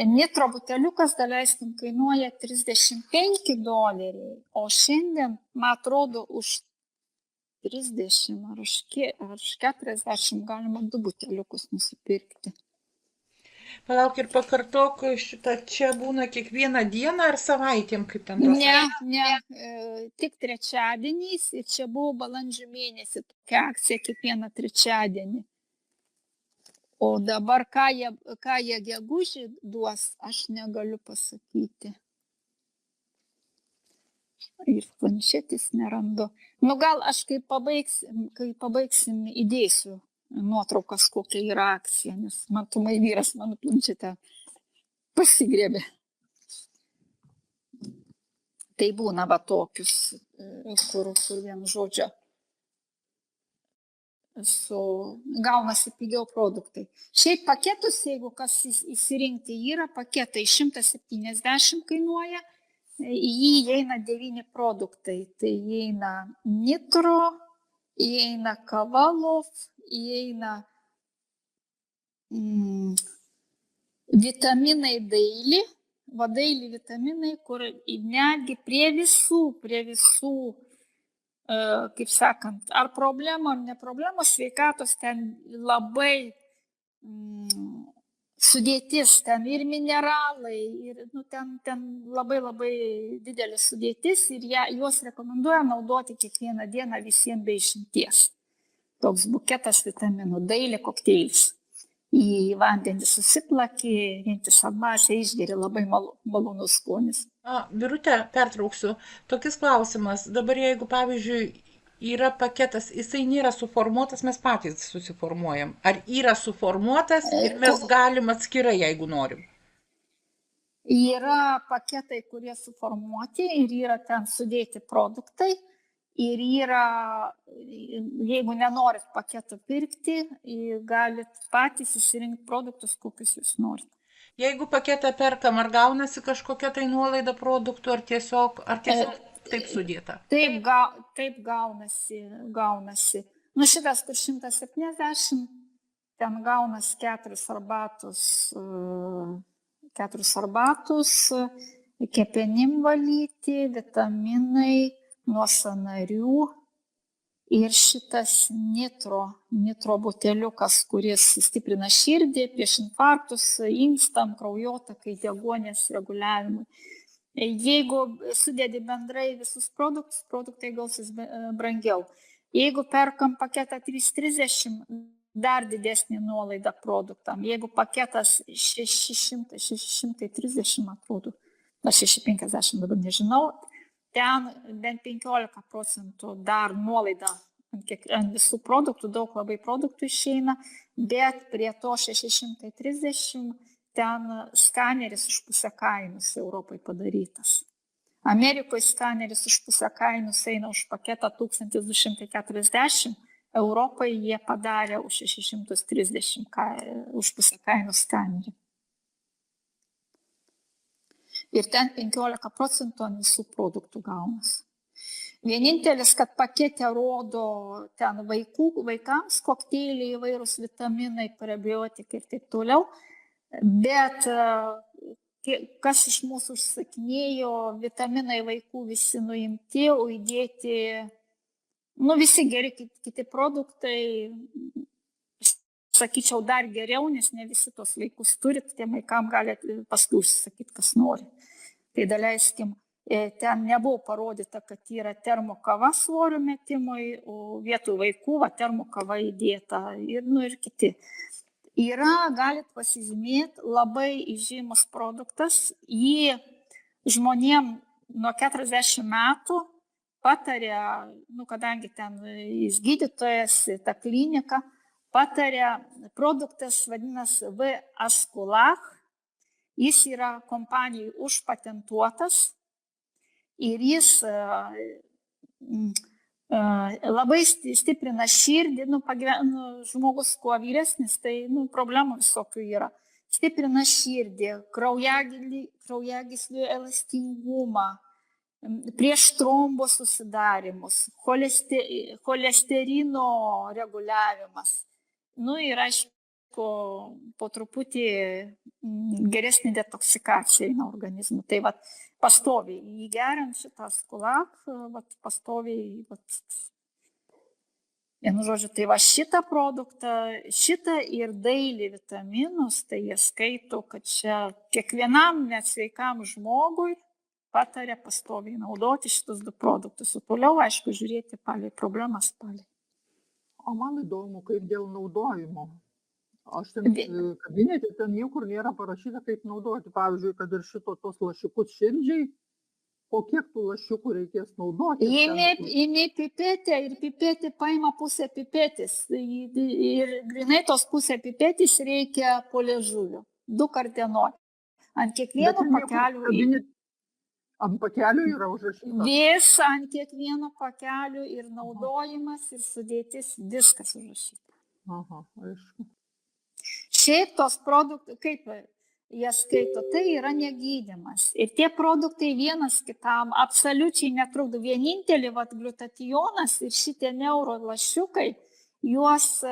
Nitro buteliukas, daleiskim, kainuoja $35, o šiandien, man atrodo, už 30 ar už 40 galima 2 buteliukus nusipirkti. Palauk ir pakartok, šitą čia būna kiekvieną dieną ar savaitėm, kaip ten tos? Ne, tik trečiadieniais ir čia buvo balandžio mėnesį tokia akcija kiekvieną trečiadienį. O dabar ką jie gegužį duos, aš negaliu pasakyti. Ir planšetės nerandu. Gal aš kai pabaigsim įdėsiu nuotraukas, kokia yra akcija, nes matomai vyras mano planšetę pasigrėbė. Tai būna va tokius, kur vienu žodžiu gaunasi pigiau produktai. Šiaip paketus, jeigu kas įsirinkti, yra paketai 170 kainuoja, į jį įeina 9 produktai. Tai įeina nitro, įeina kavalov, įeina vitaminai daili, daili vitaminai, kur netgi prie visų, kaip sakant, ar problemų, ar ne problemos sveikatos, ten labai sudėtis, ten ir mineralai, ir ten labai didelis sudėtis ir juos rekomenduoja naudoti kiekvieną dieną visiems be išimties. Toks buketas vitaminų, daili kokteilis. į vandenį susiplaki, vientisą masę, išgeri, labai malonus skonis. Birute, pertrauksiu. Tokis klausimas. Dabar jeigu, pavyzdžiui, yra paketas, jisai nėra suformuotas, mes patys susiformuojam. Ar yra suformuotas ir mes galim atskirai, jeigu norim? Yra paketai, kurie suformuoti ir yra ten sudėti produktai. Ir yra, jeigu nenorit paketų pirkti, galit patys išsirinkti produktus, kokius jūs norit. Jeigu paketą perkam, ar gaunasi kažkokia tai nuolaida produktų, ar tiesiog taip sudėta? Taip gaunasi. Nu šitas kur 170, ten gaunas 4 arbatos, kepenim valyti, vitaminai, nuo sąnarių ir šitas nitro buteliukas, kuris stiprina širdį prieš infarktus, inkstam, kraujotakai, deguonies reguliavimui. Jeigu sudėdi bendrai visus produktus, produktai gausis brangiau. Jeigu perkam paketą 330, dar didesnį nuolaidą produktam. Jeigu paketas 630, atrodo, 650 dabar nežinau, ten bent 15% dar nuolaida ant visų produktų, daug labai produktų išeina, bet prie to 630 ten skaneris už pusę kainos Europai padarytas. Amerikoje skaneris už pusę kainos eina už paketą 1240, Europai jie padarė už 630 už pusę kainos skanerį. Ir ten 15% ant visų produktų gaunas. Vienintelis, kad pakete rodo ten vaikams kokteiliai, įvairūs vitaminai, prebiotikai ir taip toliau, bet kas iš mūsų užsakinėjo, vitaminai vaikų visi nuimti, o įdėti, visi geri kiti produktai, sakyčiau, dar geriau, nes ne visi tos vaikus turit, tiem vaikam gali paskui užsakyti, kas nori. Tai daleiskim, ten nebuvo parodyta, kad yra termokava svorio metimui, o vietų vaikų termokava įdėta ir kiti. Yra, galit pasižymėti, labai įžymus produktas, jį žmonėm nuo 40 metų patarė, kadangi ten jis gydytojas, ta klinika, patarė, produktas vadinasi V-Askulach, jis yra kompanijai užpatentuotas ir jis labai stiprina širdį, žmogus kuo vyresnis, tai problemų visokių yra. Stiprina širdį, kraujagyslių elastingumą, prieš trombo susidarimus, cholesterino reguliavimas. Ir aišku, po truputį geresnė detoksikacija į organizmą. Tai pastoviai įgeriant šitą Askulach, pastoviai, vienu žodžiu, tai šitą produktą, šitą ir daily vitaminus, tai jie skaito, kad čia kiekvienam nesveikam žmogui patarė pastoviai naudoti šitus 2 produktus. O toliau, aišku, žiūrėti problemas. O man įdomu, kaip dėl naudojimo. Aš ten kabinete, ten niekur nėra parašyta, kaip naudoti. Pavyzdžiui, kad ir tos lašiukus širdžiai, po kiek tų lašiukų reikės naudoti? Įmė pipetę ir pipetė paima pusę pipetės. Ir grinai tos pusę pipetės reikia po liežuviu. 2 kart dienoj. Ant kiekvieno pakelių. Ant pakelių yra užrašyta? Vis ant kiekvieno pakelių ir naudojimas, ir sudėtis, viskas užrašyta. Aha, aišku. Šiaip tos produktai, kaip jie skaito, tai yra negydymas. Ir tie produktai vienas kitam absoliučiai netrukdo. Vienintelį gliutationas ir šitie neurolašiukai, juos,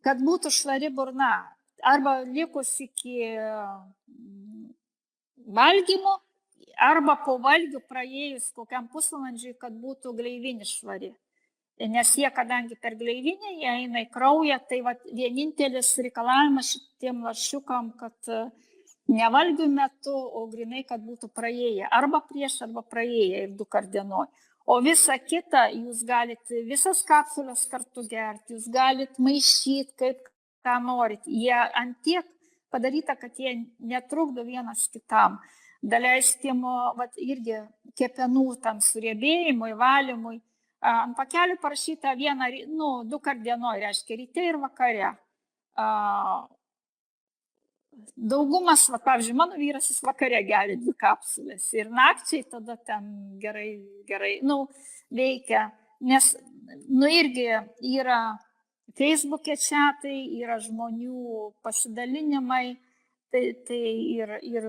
kad būtų švari burna, arba likus iki valgymo, arba po valgių praėjus kokiam pusvalandžiui, kad būtų gleivinė švari. Nes jie, kadangi per gleivinę, jie eina į kraują, tai vienintelis reikalavimas šitiem lašiukam, kad ne valgių metu, o grinai, kad būtų praėję. Arba prieš, arba praėję ir 2 kart dienoj. O visa kita, jūs galite visas kapsulės kartu gerti, jūs galite maišyti, kaip ką norit. Jie antiek padaryta, kad jie netrukdo vienas kitam. Daleiskim, vat, irgi kepenų tam suriebėjimui, valymui. Ant pakelių parašyta 2 kart dienoj, reiškia ryte ir vakare. Daugumas, va, pavyzdžiui, mano vyras jis vakare geria 2 kapsulės ir nakčiai tada ten gerai, veikia, nes, irgi yra Facebook'e čiatai, yra žmonių pasidalinimai, tai ir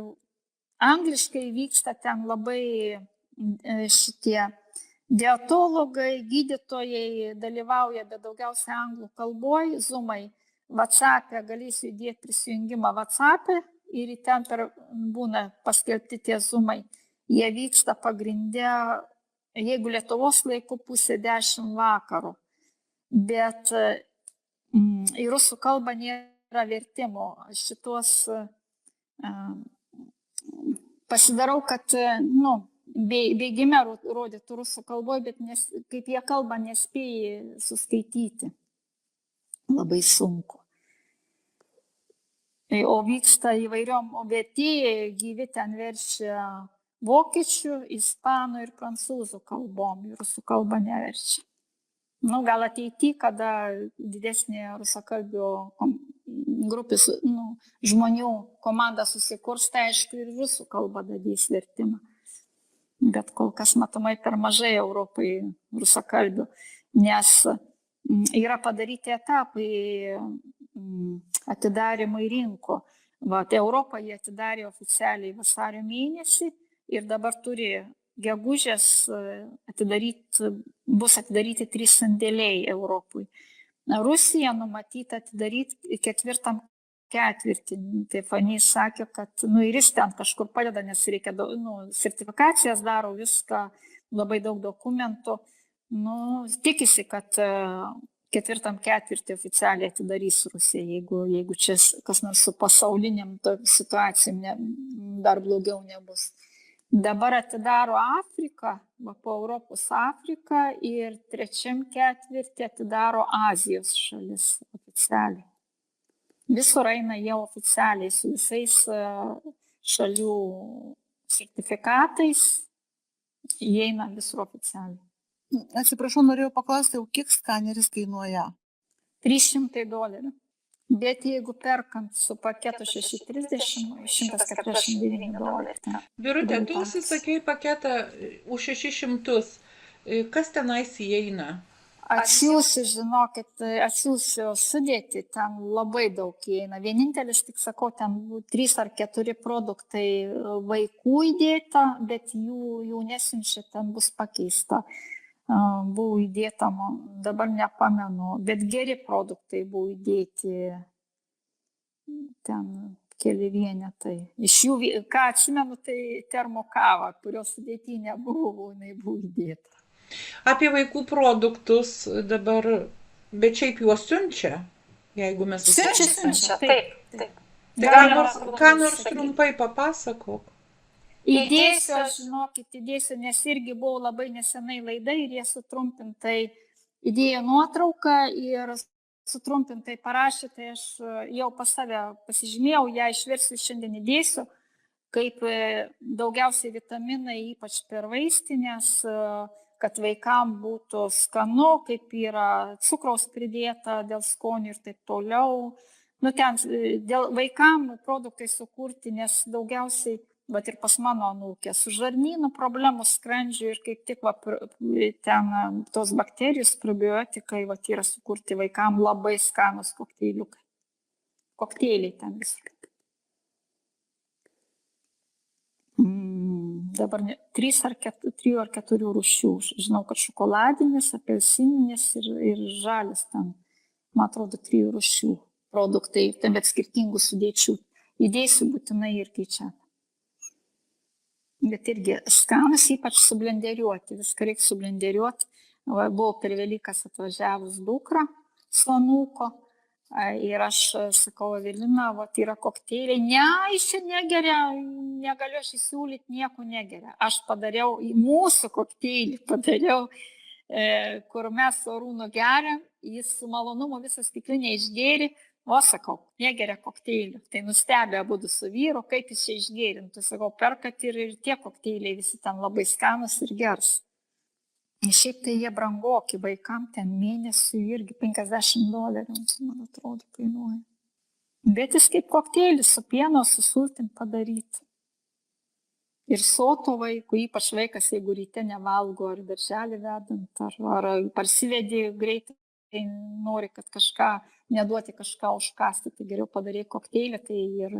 angliškai vyksta ten labai šitie dietologai, gydytojai dalyvauja, bet daugiausia anglų kalboj, Zoom'ai. WhatsApp'e galėsiu įdėti prisijungimą WhatsApp'e ir ten būna paskelbti tie Zoom'ai. Jie vyksta pagrinde, jeigu Lietuvos laiku 9:30 vakaro, bet į rusų kalbą nėra vertimo. Šitos pasidarau, kad, bėgime rodytų rusų kalboj, bet kaip jie kalba, nespėjai suskaityti. Labai sunku. O vyksta įvairiom, vertėjai gyvi ten verčia vokiečių, ispanų ir prancūzų kalbom, ir rusų kalbą neverčia. Gal ateityje, kada didesnė rusakalbių grupės žmonių komanda susikurs, tai aišku ir rusų kalba dadys vertimą. Bet kol kas matomai per mažai Europai rusakalbių, nes yra padaryti etapai atidarimui rinkų. Europoje atidarė oficialiai vasario mėnesį ir dabar turi gegužės bus atidaryti 3 sandėliai Europui. Rusija numatyta atidaryti 4. ketvirtį. Tai Fanys sakė, kad ir jis ten kažkur padeda, nes reikia sertifikacijas daro, viską, labai daug dokumentų. Tikisi, kad 4. ketvirtį oficialiai atidarys Rusija, jeigu čia kas nors su pasauliniam situacijom dar blogiau nebus. Dabar atidaro Afriką, po Europos Afriką ir 3. ketvirtį atidaro Azijos šalis oficialiai. Visur eina jau oficialiai su visais šalių sertifikatais, įeina visur oficialiai. Atsiprašau, norėjau paklausti, kiek skaneris kainuoja? $300. Bet jeigu perkant su paketu 630, $149. Birutė, tu užsisakei paketą už 600. Kas tenais įeina? Atsiųsiu, žinokit, sudėti, ten labai daug įeina. Vienintelis, tik sakau, ten 3 ar 4 produktai vaikų įdėta, bet jų nesiunčia, ten bus pakeista. Buvo įdėta, dabar nepamenu, bet geri produktai buvo įdėti, ten keli vienetai. Iš jų, ką atsimenu, tai termokava, kurios sudėty nebuvo, jinai buvo įdėta. Apie vaikų produktus dabar, bet šiaip juos siunčia, jeigu mes Siunčia, taip. Ką nors trumpai papasakok. Įdėsiu, žinokit, nes irgi buvo labai nesenai laidai ir jie sutrumpintai įdėjo nuotrauką ir sutrumpintai parašė, tai aš jau pas save pasižymėjau, ją išversiu šiandien įdėsiu, kaip daugiausiai vitaminai, ypač per vaistinės, kad vaikam būtų skanu, kaip yra cukraus pridėta dėl skonių ir taip toliau. Ten dėl vaikam produktai sukurti, nes daugiausiai, bet ir pas mano anūkę, su žarnynu problemų, skrandžiu ir kaip tik ten tos bakterijos, probiotikai yra sukurti vaikam labai skanus kokteiliukai. Kokteiliai ten viską. Dabar 3 ar 4 rūšių. Žinau, kad šokoladinis, apelsininis ir žalis ten, man atrodo, 3 rūšių produktai, bet skirtingų sudėčių. Įdėsiu būtinai irgi čia. Bet irgi skanus, ypač sublenderiuoti, viską reikia sublenderiuoti. Buvo per Velykas atvažiavus dukra su anūko ir aš sakau, Evelina, yra kokteiliai, iš čia negeria, negaliu aš įsiūlyti, nieko negeria. Aš padariau, mūsų kokteilį padariau, kur mes su Arūnu geriam, jis su malonumu visą stiklinę išgėrė, O sakau, negeria kokteilių. Tai nustebė abudu su vyru, kaip jis čia išgėrė. Tai sakau, perkat ir tie kokteiliai visi ten labai skanus ir gers. Šiaip tai jie brangoki, vaikam ten mėnesių irgi $50, man atrodo, kainuoja. Bet jis kaip kokteilis su pieno, su sultim padaryti. Ir soto vaikų, ypač vaikas, jeigu ryte nevalgo ar darželį vedant, ar parsivedė greitai, nori, kad kažką, neduoti kažką užkasti, tai geriau padarė kokteilį, tai ir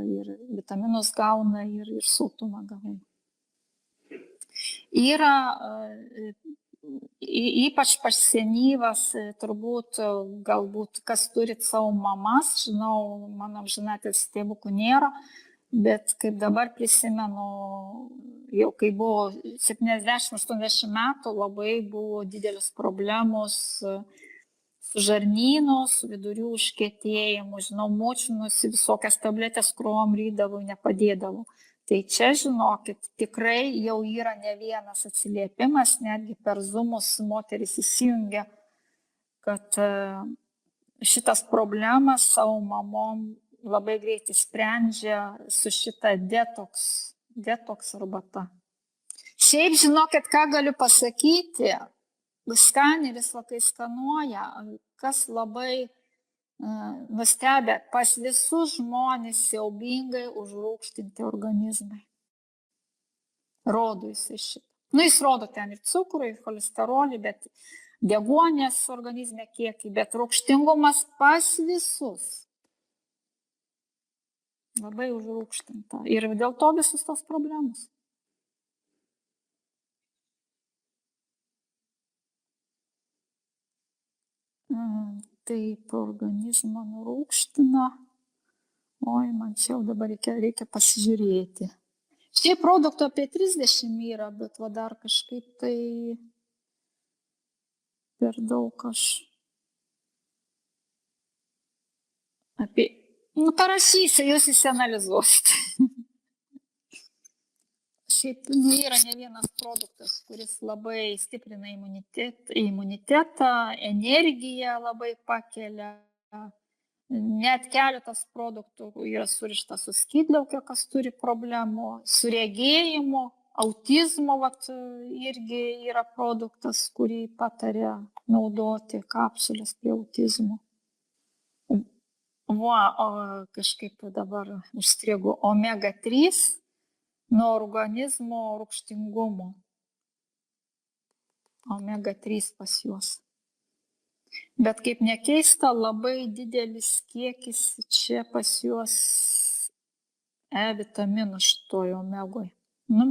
vitaminus gauna, ir sotumą gauna. Yra ypač pas senyvas, turbūt, galbūt, kas turit savo mamas, žinau, mano amžinatilsį tėvukų nėra, bet kaip dabar prisimenu, jau kai buvo 70-80 metų, labai buvo didelis problemos su žarnynu, su vidurių užkietėjimu, žinau, močinusi visokias tabletės kruom rydavo, nepadėdavo. Tai čia, žinokit, tikrai jau yra ne vienas atsiliepimas, netgi per Zoomus moteris įsijungia, kad šitas problemas savo mamom labai greitai sprendžia su šita detoks arbata. Šiaip, žinokit, ką galiu pasakyti, skaneris, kai skanuoja, kas labai nustebę, pas visus žmonės siaubingai užrūgštinti organizmai. Rodo jisai šitą. Jis rodo ten ir cukrų, ir cholesterolį, bet deguonies organizme kiekį, bet rūgštingumas pas visus. Labai užrūgštinta. Ir dėl to visus tos problemos. Taip, organizmą nurūgština. Oi, man čia jau dabar reikia pasižiūrėti. Šiaip produktų apie 30 yra, bet va dar kažkaip tai per daug aš apie... parašysiu, jūs įsianalizuosite. Šiaip yra ne vienas produktas, kuris labai stiprina imunitetą, energiją labai pakelia. Net keletas produktų yra surišta su skydliauke, kas turi problemų, su regėjimu, autizmo irgi yra produktas, kurį pataria naudoti kapsulės prie autizmo. Kažkaip dabar užstrigu omega 3. Nuo organizmo rūgštingumo. Omega 3 pas juos. Bet kaip nekeista, labai didelis kiekis čia pas juos vitaminų šitoj omegoj.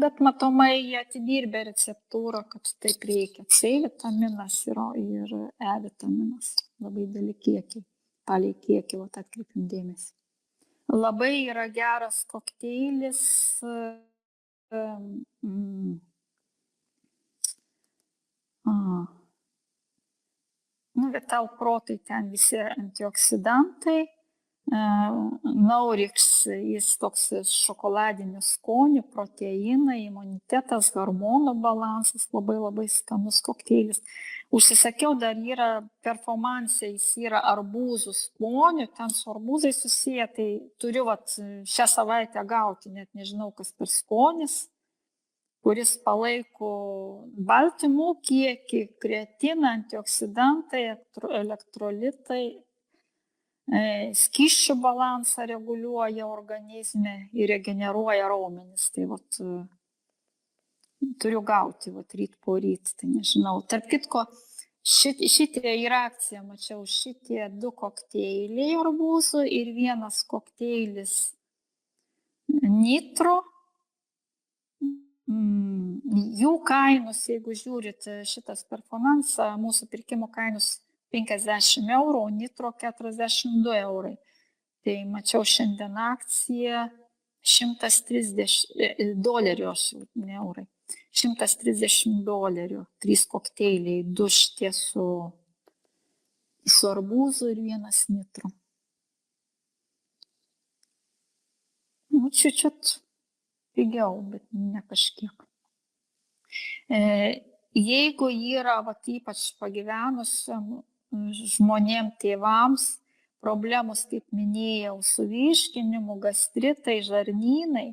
Bet matomai jie atidirbė receptūrą, kad taip reikia. C vitaminas yra ir vitaminas. Labai dideli kiekiai. Palei kiekį, atkreipim dėmesį. Labai yra geras kokteilis. Vital protai, ten visi antioksidantai. Nauriks, jis toks šokoladinių skonių, proteinai, imunitetas, hormonų balansas, labai labai skanus kokteilis. Užsisakiau, dar yra performance, jis yra arbūzų skonių, ten su arbūzai susiję, tai turiu šią savaitę gauti, net nežinau, kas per skonis, kuris palaiko baltymų kiekį, kreatiną, antioksidantai, elektrolitai, skysčių balansą reguliuoja organizme ir regeneruoja raumenis. Tai turiu gauti ryt po ryt, tai nežinau. Tarp kitko, šitie į reakciją mačiau, šitie 2 kokteiliai arbūzų ir 1 kokteilis nitro. Jų kainos, jeigu žiūrit šitas performansą, mūsų pirkimo kainos €50, o nitro €42. Tai mačiau šiandien akciją $130, ne eurai, $130, 3 kokteiliai, 2 šitie su arbūzu ir 1 nitro. Čiut pigiau, bet ne kažkiek. Jeigu yra ypač pagyvenusiam žmonėm, tėvams, problemos, kaip minėjau, su virškinimu, gastritai, žarnynai,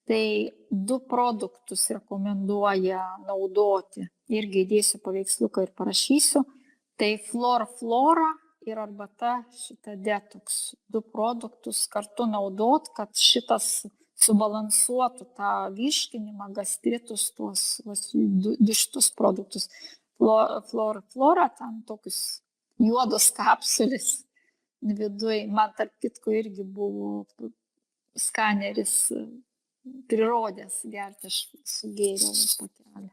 tai 2 produktus rekomenduoja naudoti. Irgi įdėsiu paveiksliuką ir parašysiu. Tai Flora ir arbata šitą detox. 2 produktus kartu naudot, kad šitas subalansuotų tą virškinimą, gastritus, tuos 2 šitus produktus. Flora, ten tokius juodos kapsulės viduj. Man tarp kitko irgi buvo skaneris prirodęs gerti, aš sugėriau pakelį.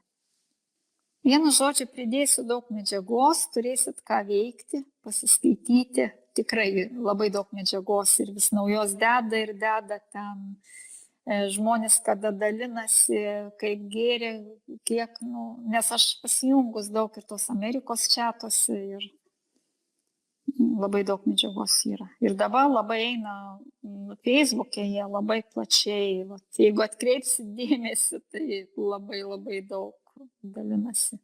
Vienu žodžiu, pridėsiu daug medžiagos, turėsit ką veikti, pasiskaityti. Tikrai labai daug medžiagos ir vis naujos deda ten. Žmonės, kada dalinasi, kaip gėrė, kiek, nes aš pasijungus daug ir tos Amerikos čatuose ir labai daug medžiagos yra. Ir dabar labai eina Facebook'e, jie labai plačiai, jeigu atkreipsit dėmesį, tai labai daug dalinasi.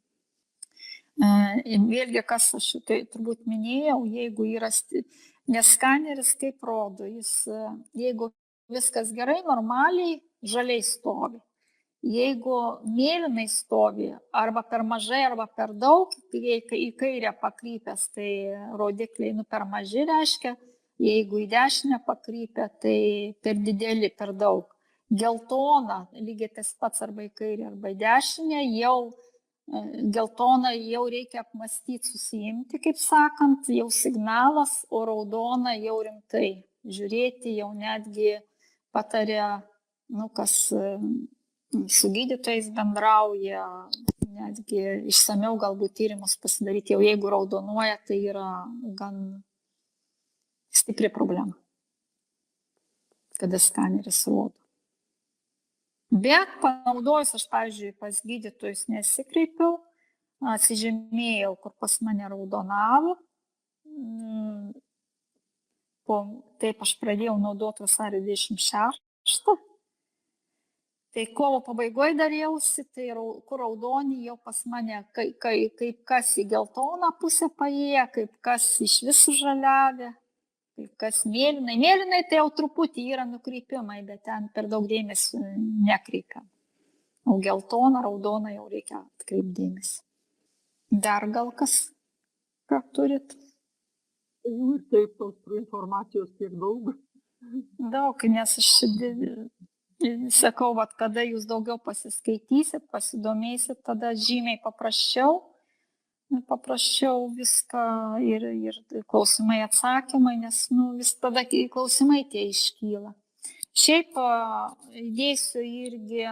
Vėlgi, kas aš tai turbūt minėjau, jeigu yra, nes skaneris kaip rodo, jeigu viskas gerai, normaliai, žaliai stovi. Jeigu mėlynai stovi, arba per mažai, arba per daug, tai į kairę pakrypęs, tai rodikliai per maži reiškia, jeigu į dešinę pakrypę, tai per dideli, per daug. Geltona, lygiai tas pats arba į kairę, arba į dešinę, geltona jau reikia apmastyti, susijimti, kaip sakant, jau signalas, o raudona jau rimtai žiūrėti, jau netgi patarė, kas su gydytojais bendrauja, netgi išsamiau galbūt tyrimus pasidaryti, jau jeigu raudonuoja, tai yra gan stipri problema, kada skaneris rodo. Bet panaudojus, aš, pavyzdžiui, pas gydytojus nesikreipiau, atsižymėjau, kur pas mane raudonavo. Taip aš pradėjau naudoti vasario 26. Tai kovo pabaigoje dariausi, tai kur raudoni jau pas mane kaip kas į geltoną pusę paėję, kaip kas iš visų žaliavę, kaip kas mėlynai. Mėlynai tai jau truputį yra nukreipimai, bet ten per daug dėmesio nekreipia. O geltoną, raudoną jau reikia atkreipti dėmesį. Dar gal kas, ką turit? Ir taip tos informacijos tiek daug. Daug, nes aš sakau, kada jūs daugiau pasiskaitysit, pasidomėsit, tada žymiai paprasčiau viską ir klausimai atsakymai, nes vis tada klausimai tie iškyla. Šiaip įdėsiu irgi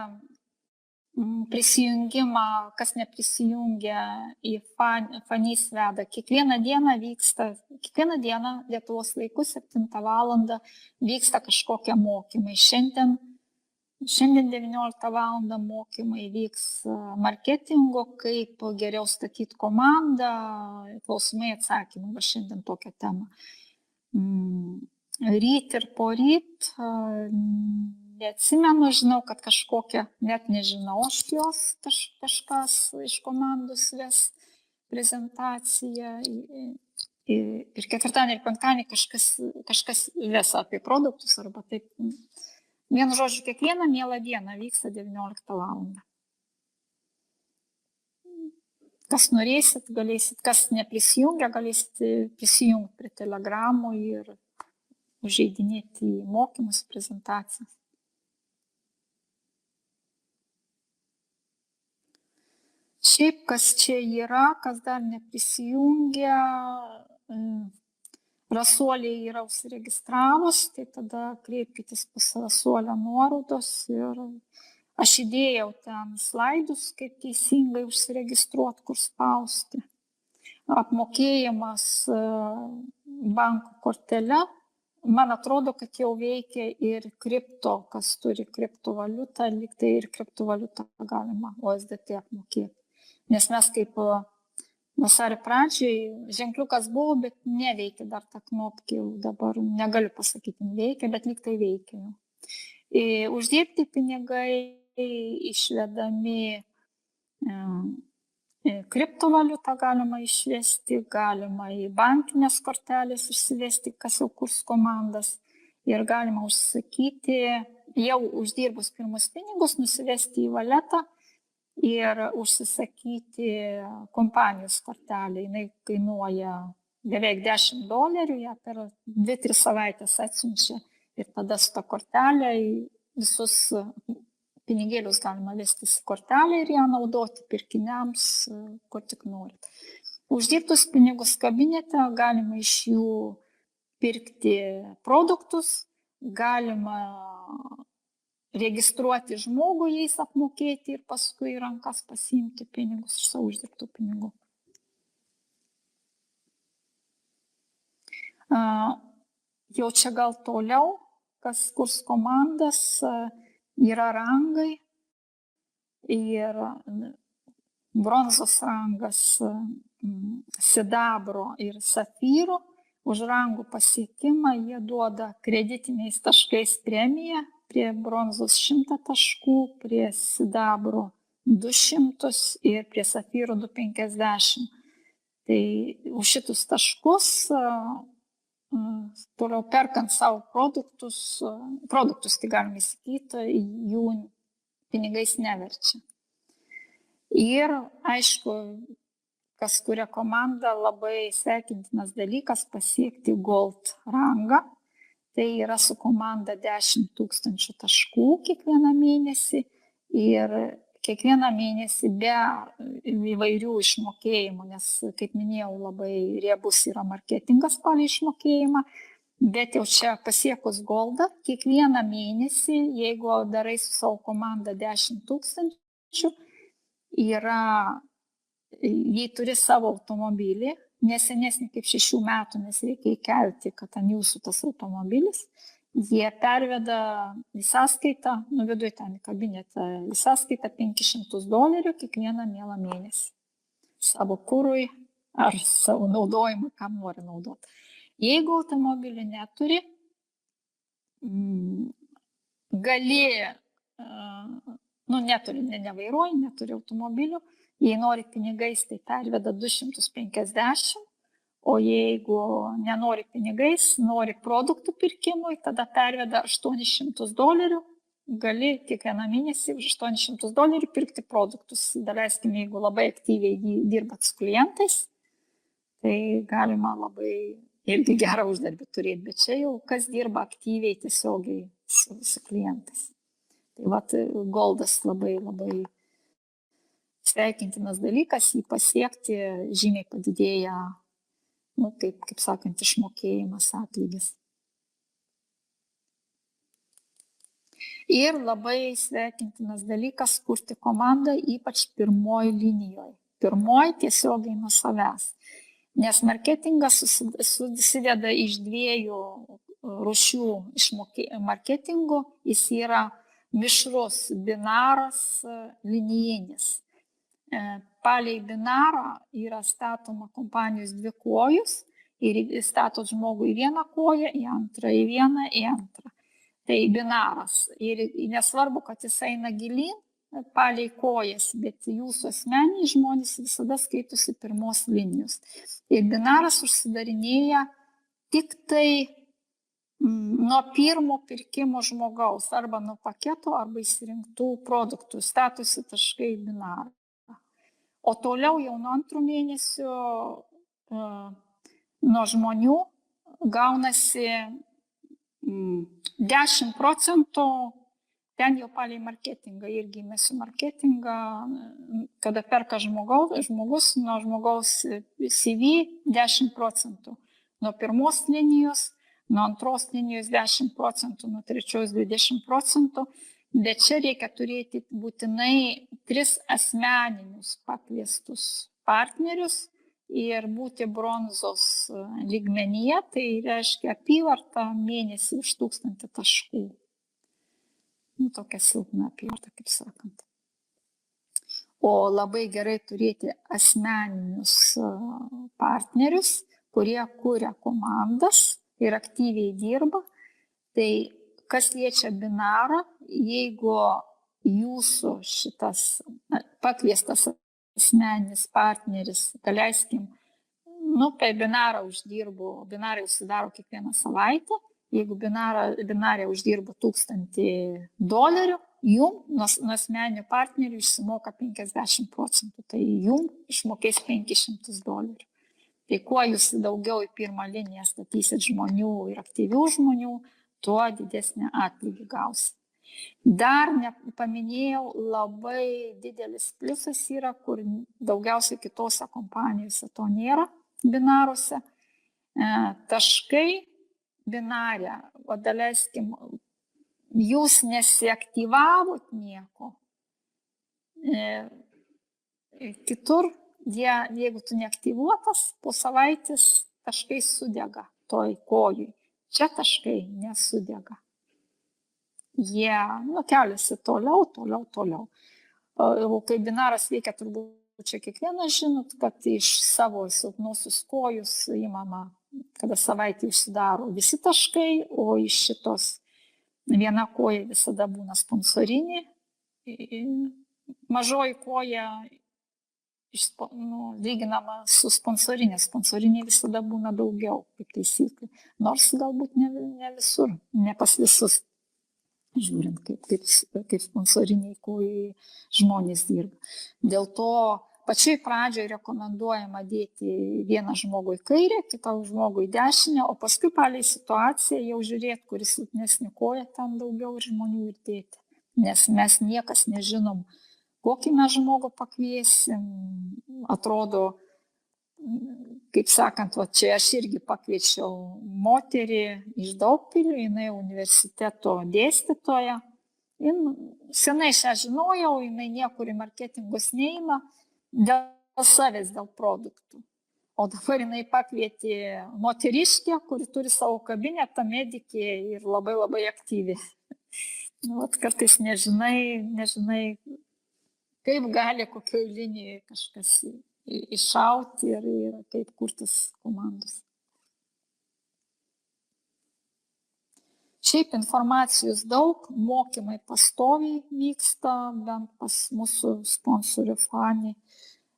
prisijungimą, kas neprisijungia į Fanys veda. Kiekvieną dieną Lietuvos laiku 7 valandą vyksta kažkokie mokymai. Šiandien 19 valandą mokymai vyks marketingo, kaip geriau statyti komandą, klausimai atsakymai, va šiandien tokią temą. Ryt ir poryt, neatsimenu, žinau, kad kažkokia, net nežinau, aš jos kažkas iš komandos ves prezentaciją. Ir ketvirtadienį ir penktadienį kažkas ves apie produktus arba taip. Vienu žodžiu, kiekvieną mielą dieną vyksta 19 valandą. Kas norėsit, galėsit, kas neprisijungia, galėsit prisijungti prie telegramų ir užeidinėti į mokymus, prezentacijas. Šiaip, kas čia yra, kas dar neprisijungia, Rasuolė yra užsiregistravus, tai tada kreipkitės pas Rasuolę nuorodos ir aš įdėjau ten slaidus, kaip teisingai užsiregistruoti, kur spausti. Apmokėjimas banko kortele, man atrodo, kad jau veikia ir kripto, kas turi kriptovaliutą, lyg tai ir kriptovaliutą galima USDT apmokėti. Nes mes kaip vasario pradžiai ženkliukas buvo, bet neveikia dar ta knopkė, dabar negaliu pasakyti, neveikia, bet lyg tai veikia. Uždirbti pinigai išvedami kriptovaliutą galima išvesti, galima į bankinės kortelės išsivesti, kas jau kurs komandas. Ir galima užsakyti, jau uždirbus pirmus pinigus, nusivesti į valetą ir užsisakyti kompanijos kortelę. Jis kainuoja beveik $10, ją per 2-3 savaitės atsiunčia ir tada su ta kortelė visus pinigėlius galima vestis į kortelę ir ją naudoti pirkiniams, kur tik norit. Uždirbtus pinigus kabinete galima iš jų pirkti produktus, galima registruoti žmogų, jais apmokėti ir paskui į rankas pasiimti pinigus iš savo uždirbtų pinigų. Jau čia gal toliau, kas kurs komandas, yra rangai ir bronzos rangas, sidabro ir safyro. Už rangų pasiekimą jie duoda kreditiniais taškais premiją, prie bronzos 100 taškų, prie sidabro 200 ir prie safyro 250. Tai už šitus taškus toliau perkant savo produktus tai galima įsigyti, jų pinigais neverčia. Ir aišku, kas kuria komandą, labai sveikintinas dalykas pasiekti gold rangą. Tai yra su komanda 10 000 taškų kiekvieną mėnesį ir kiekvieną mėnesį be įvairių išmokėjimų, nes, kaip minėjau, labai riebus yra marketingas palei išmokėjimą, bet jau čia pasiekus goldą, kiekvieną mėnesį, jeigu darai su savo komanda 10 000, jei turi savo automobilį, nesenesnį kaip 6 metų, nes reikia įkelti, kad ant jūsų tas automobilis, jie perveda į sąskaitą, viduj ten į kabinetą, į sąskaitą $500 kiekvieną mielą mėnesį. Savo kurui ar savo naudojimui, kam nori naudoti. Jeigu automobilį neturi, gali, nevairuoji, neturi automobilių, jei nori pinigais, tai perveda 250, o jeigu nenori pinigais, nori produktų pirkimui, tada perveda $800, gali kiekvieną mėnesį už $800 pirkti produktus. Daleiskim, jeigu labai aktyviai dirbat su klientais, tai galima labai irgi gerą uždarbį turėti, bet čia jau kas dirba aktyviai tiesiogiai su klientais. Tai vat goldas labai sveikintinas dalykas, jį pasiekti žymiai padidėja, kaip sakant, išmokėjimas, atlygis. Ir labai sveikintinas dalykas kurti komandą, ypač pirmoji linijoje. Pirmoji tiesiogiai nuo savęs. Nes marketingas susideda iš 2 rūšių marketingo, jis yra mišrus, binaras, linijinis. Palei binarą yra statoma kompanijos 2 kojos ir statot žmogų į vieną koją, į antrą, į vieną, į antrą. Tai binaras. Ir nesvarbu, kad jis eina gilyn palei kojas, bet jūsų asmeniai žmonės visada skaitosi pirmos linijos. Ir binaras užsidarinėja tik tai nuo pirmo pirkimo žmogaus, arba nuo paketo, arba įsirinktų produktų. Statosi taškai binarą. O toliau jau nuo 2 mėnesio nuo žmonių gaunasi 10%, ten jau palei marketingą, irgi įmesiu marketingą, kada perka žmogus, nuo žmogaus CV 10%, nuo pirmos linijos, nuo antros linijos 10%, nuo trečios 20%, bet čia reikia turėti būtinai 3 asmeninius pakviestus partnerius ir būti bronzos lygmenyje, tai reiškia apyvartą mėnesį už 1000 taškų. Tokia silpna apyvarta, kaip sakant. O labai gerai turėti asmeninius partnerius, kurie kuria komandas ir aktyviai dirba. Tai kas liečia binarą, jeigu jūsų šitas pakviestas asmeninis partneris, daleiskim, per binarą uždirbu, binarai užsidaro kiekvieną savaitę, jeigu binarė uždirba $1000, jum nuo asmeninių partnerių išsimoka 50%, tai jum išmokės $500. Tai kuo jūs daugiau į pirmą liniją statysit žmonių ir aktyvių žmonių, tuo didesnį atlygį gausit. Dar nepaminėjau, labai didelis pliusas yra, kur daugiausiai kitose kompanijose to nėra, binaruose. Taškai binarė, o daleiskim, jūs nesiaktyvavot nieko. Kitur, jeigu tu neaktyvuotas, po savaitės taškai sudega toj kojui. Čia taškai nesudega. Jie keliasi toliau. O kai binaras veikia, turbūt čia kiekvienas žinot, kad iš savo silpnosios kojus įmama, kada savaitė užsidaro visi taškai, o iš šitos viena koja visada būna sponsorinė. Mažoji koja lyginama su sponsorinė. Sponsorinė visada būna daugiau, kaip taisyklė. Nors galbūt ne visur, ne pas visus. Žiūrint, kaip sponsoriniai kojai žmonės dirba. Dėl to pačioj pradžioje rekomenduojama dėti vieną žmogų į kairę, kitą žmogų į dešinę, o paskui palei situaciją jau žiūrėti, kuris silpnesnė koja, ten daugiau žmonių ir dėti. Nes mes niekas nežinom, kokį mes žmogų pakviesim. Atrodo, kaip sakant, čia aš irgi pakviečiau moterį iš Daugpilio, jinai universiteto dėstytoja. Senai šią žinojau, jinai niekur į marketingus neina dėl savęs, dėl produktų. O dabar jinai pakvietė moteriškę, kuri turi savo kabinetą, medikė ir labai aktyvi. Kartais nežinai, kaip gali kokioj linijoje kažkas iššauti ir kaip kurtis komandos. Šiaip informacijos daug, mokymai pastoviai vyksta, bent pas mūsų sponsorių Fanį.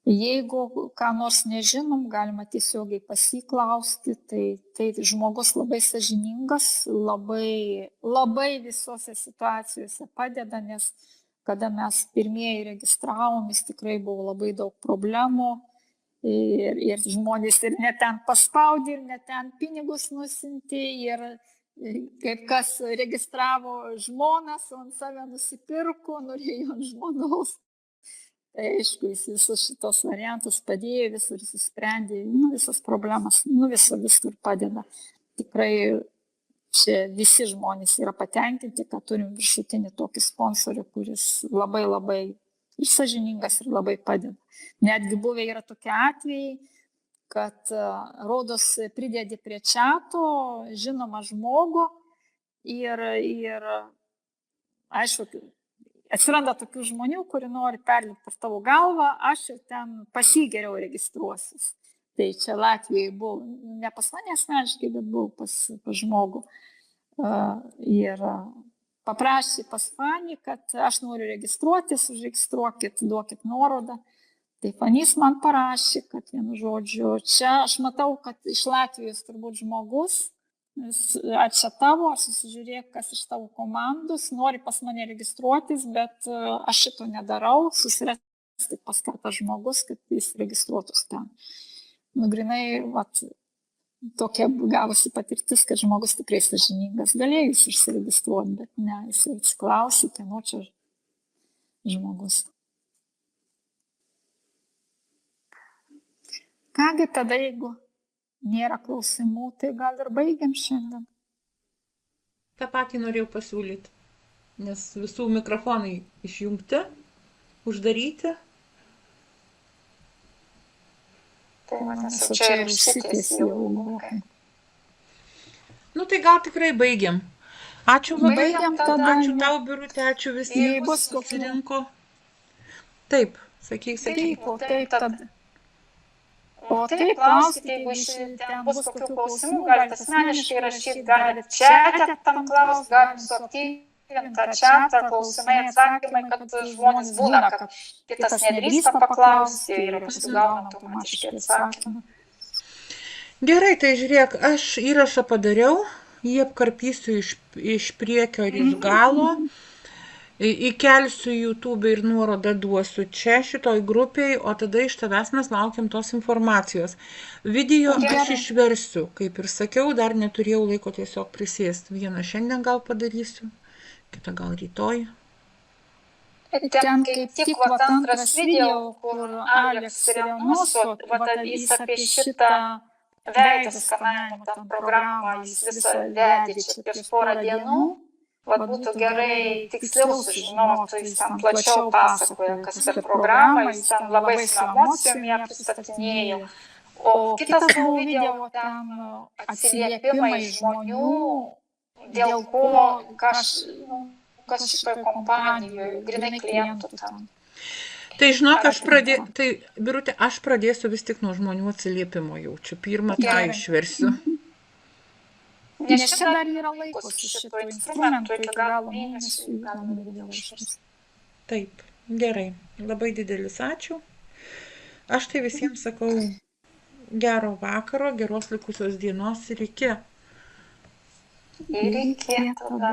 Jeigu ką nors nežinom, galima tiesiogiai pasiklausti, tai žmogus labai sąžiningas, labai visose situacijose padeda, nes kada mes pirmieji registravomis, tikrai buvo labai daug problemų ir žmonės ir ne ten paspaudė, ir ne ten pinigus nusiuntė, ir kaip kas registravo žmonas, o ant save nusipirko, norėjo ant žmonos. Tai aišku, jis visus šitos variantus padėjo, visur susprendė, visas problemas, visur padeda. Tikrai čia visi žmonės yra patenkinti, kad turim viršutinį tokį sponsorių, kuris labai ir sąžiningas ir labai padeda. Netgi buvę yra tokie atvejai, kad rodos pridedi prie čato žinomą žmogų ir aišku, atsiranda tokių žmonių, kurie nori perlipti per tavo galvą, aš jau ten pasigeriau registruosius. Tai čia Latvijai buvo, ne pas mane asmeniškai, bet buvo pas žmogų. Ir paprašė pas Fanį, kad aš noriu registruotis, užregistruokit, duokit nuorodą. Tai Fanys man parašė, kad vienu žodžiu, čia aš matau, kad iš Latvijos turbūt žmogus, ar čia tavo, ar susižiūrėk, kas iš tavo komandos, nori pas mane registruotis, bet aš šito nedarau, susirasti pas kartą žmogus, kad jis registruotus ten. Grinai, tokia gavosi patirtis, kad žmogus tikrai sąžiningas, galėjo jis išsiregistruoti, bet ne, jis atsiklausė, kieno čia žmogus. Kągi tada, jeigu nėra klausimų, tai gal ir baigiam šiandien. Ta patį norėjau pasiūlyti, nes visų mikrofonai išjungti, uždaryti. Tai vadinasi, čia ir užsitęs jau ilgokai. Tai gal tikrai baigiam. Ačiū labai. Baigiam tada. Ačiū tau, Birute, ačiu visiems, bus susirinko. Taip, sakyk. Taip, tada. O taip, klauskite, jeigu ten bus kokių klausimų, galite asmeniškai rašyti, galite čatę tam klausti, galite suaktyvinti. tą čatą, klausimai, atsakymai, kad žmonės būna, kad kitas nedrįsta paklausti ir paskui gauna automatiškai atsakymą. Gerai, tai žiūrėk, aš įrašą padariau, jį apkarpysiu iš priekio ir iš galo, įkelsiu YouTube ir nuorodą duosiu čia šitoj grupiai, o tada iš tavęs mes laukiam tos informacijos. Video aš išversiu, kaip ir sakiau, dar neturėjau laiko tiesiog prisėsti. Vieną šiandien gal padarysiu, kitą gal rytoj. Ten kaip tik vat antras video, kur Aleks Renusų, jis apie šitą veido skanavimo tą programą, jis visą vedė čia prieš porą dienų, vat būtų gerai tiksliau sužinoti, jis ten plačiau pasakoja, kas per programą, jis ten labai su emocijom ją pristatinėjo. O kitas buvo video, ten atsiliepimai žmonių, dėl ko kas šitoje kompanijoje, grinai klientų ten. Tai žinok, Birutė, aš pradėsiu vis tik nuo žmonių atsiliepimo jaučiu. Pirmą tą išversiu. Nes čia dar yra laikos šito instrumento, iki galo mėnesių galime vėl išversti. Taip, gerai. Labai didelis ačiū. Aš tai visiems sakau gero vakaro, geros likusios dienos ir iki. Ir iki tada.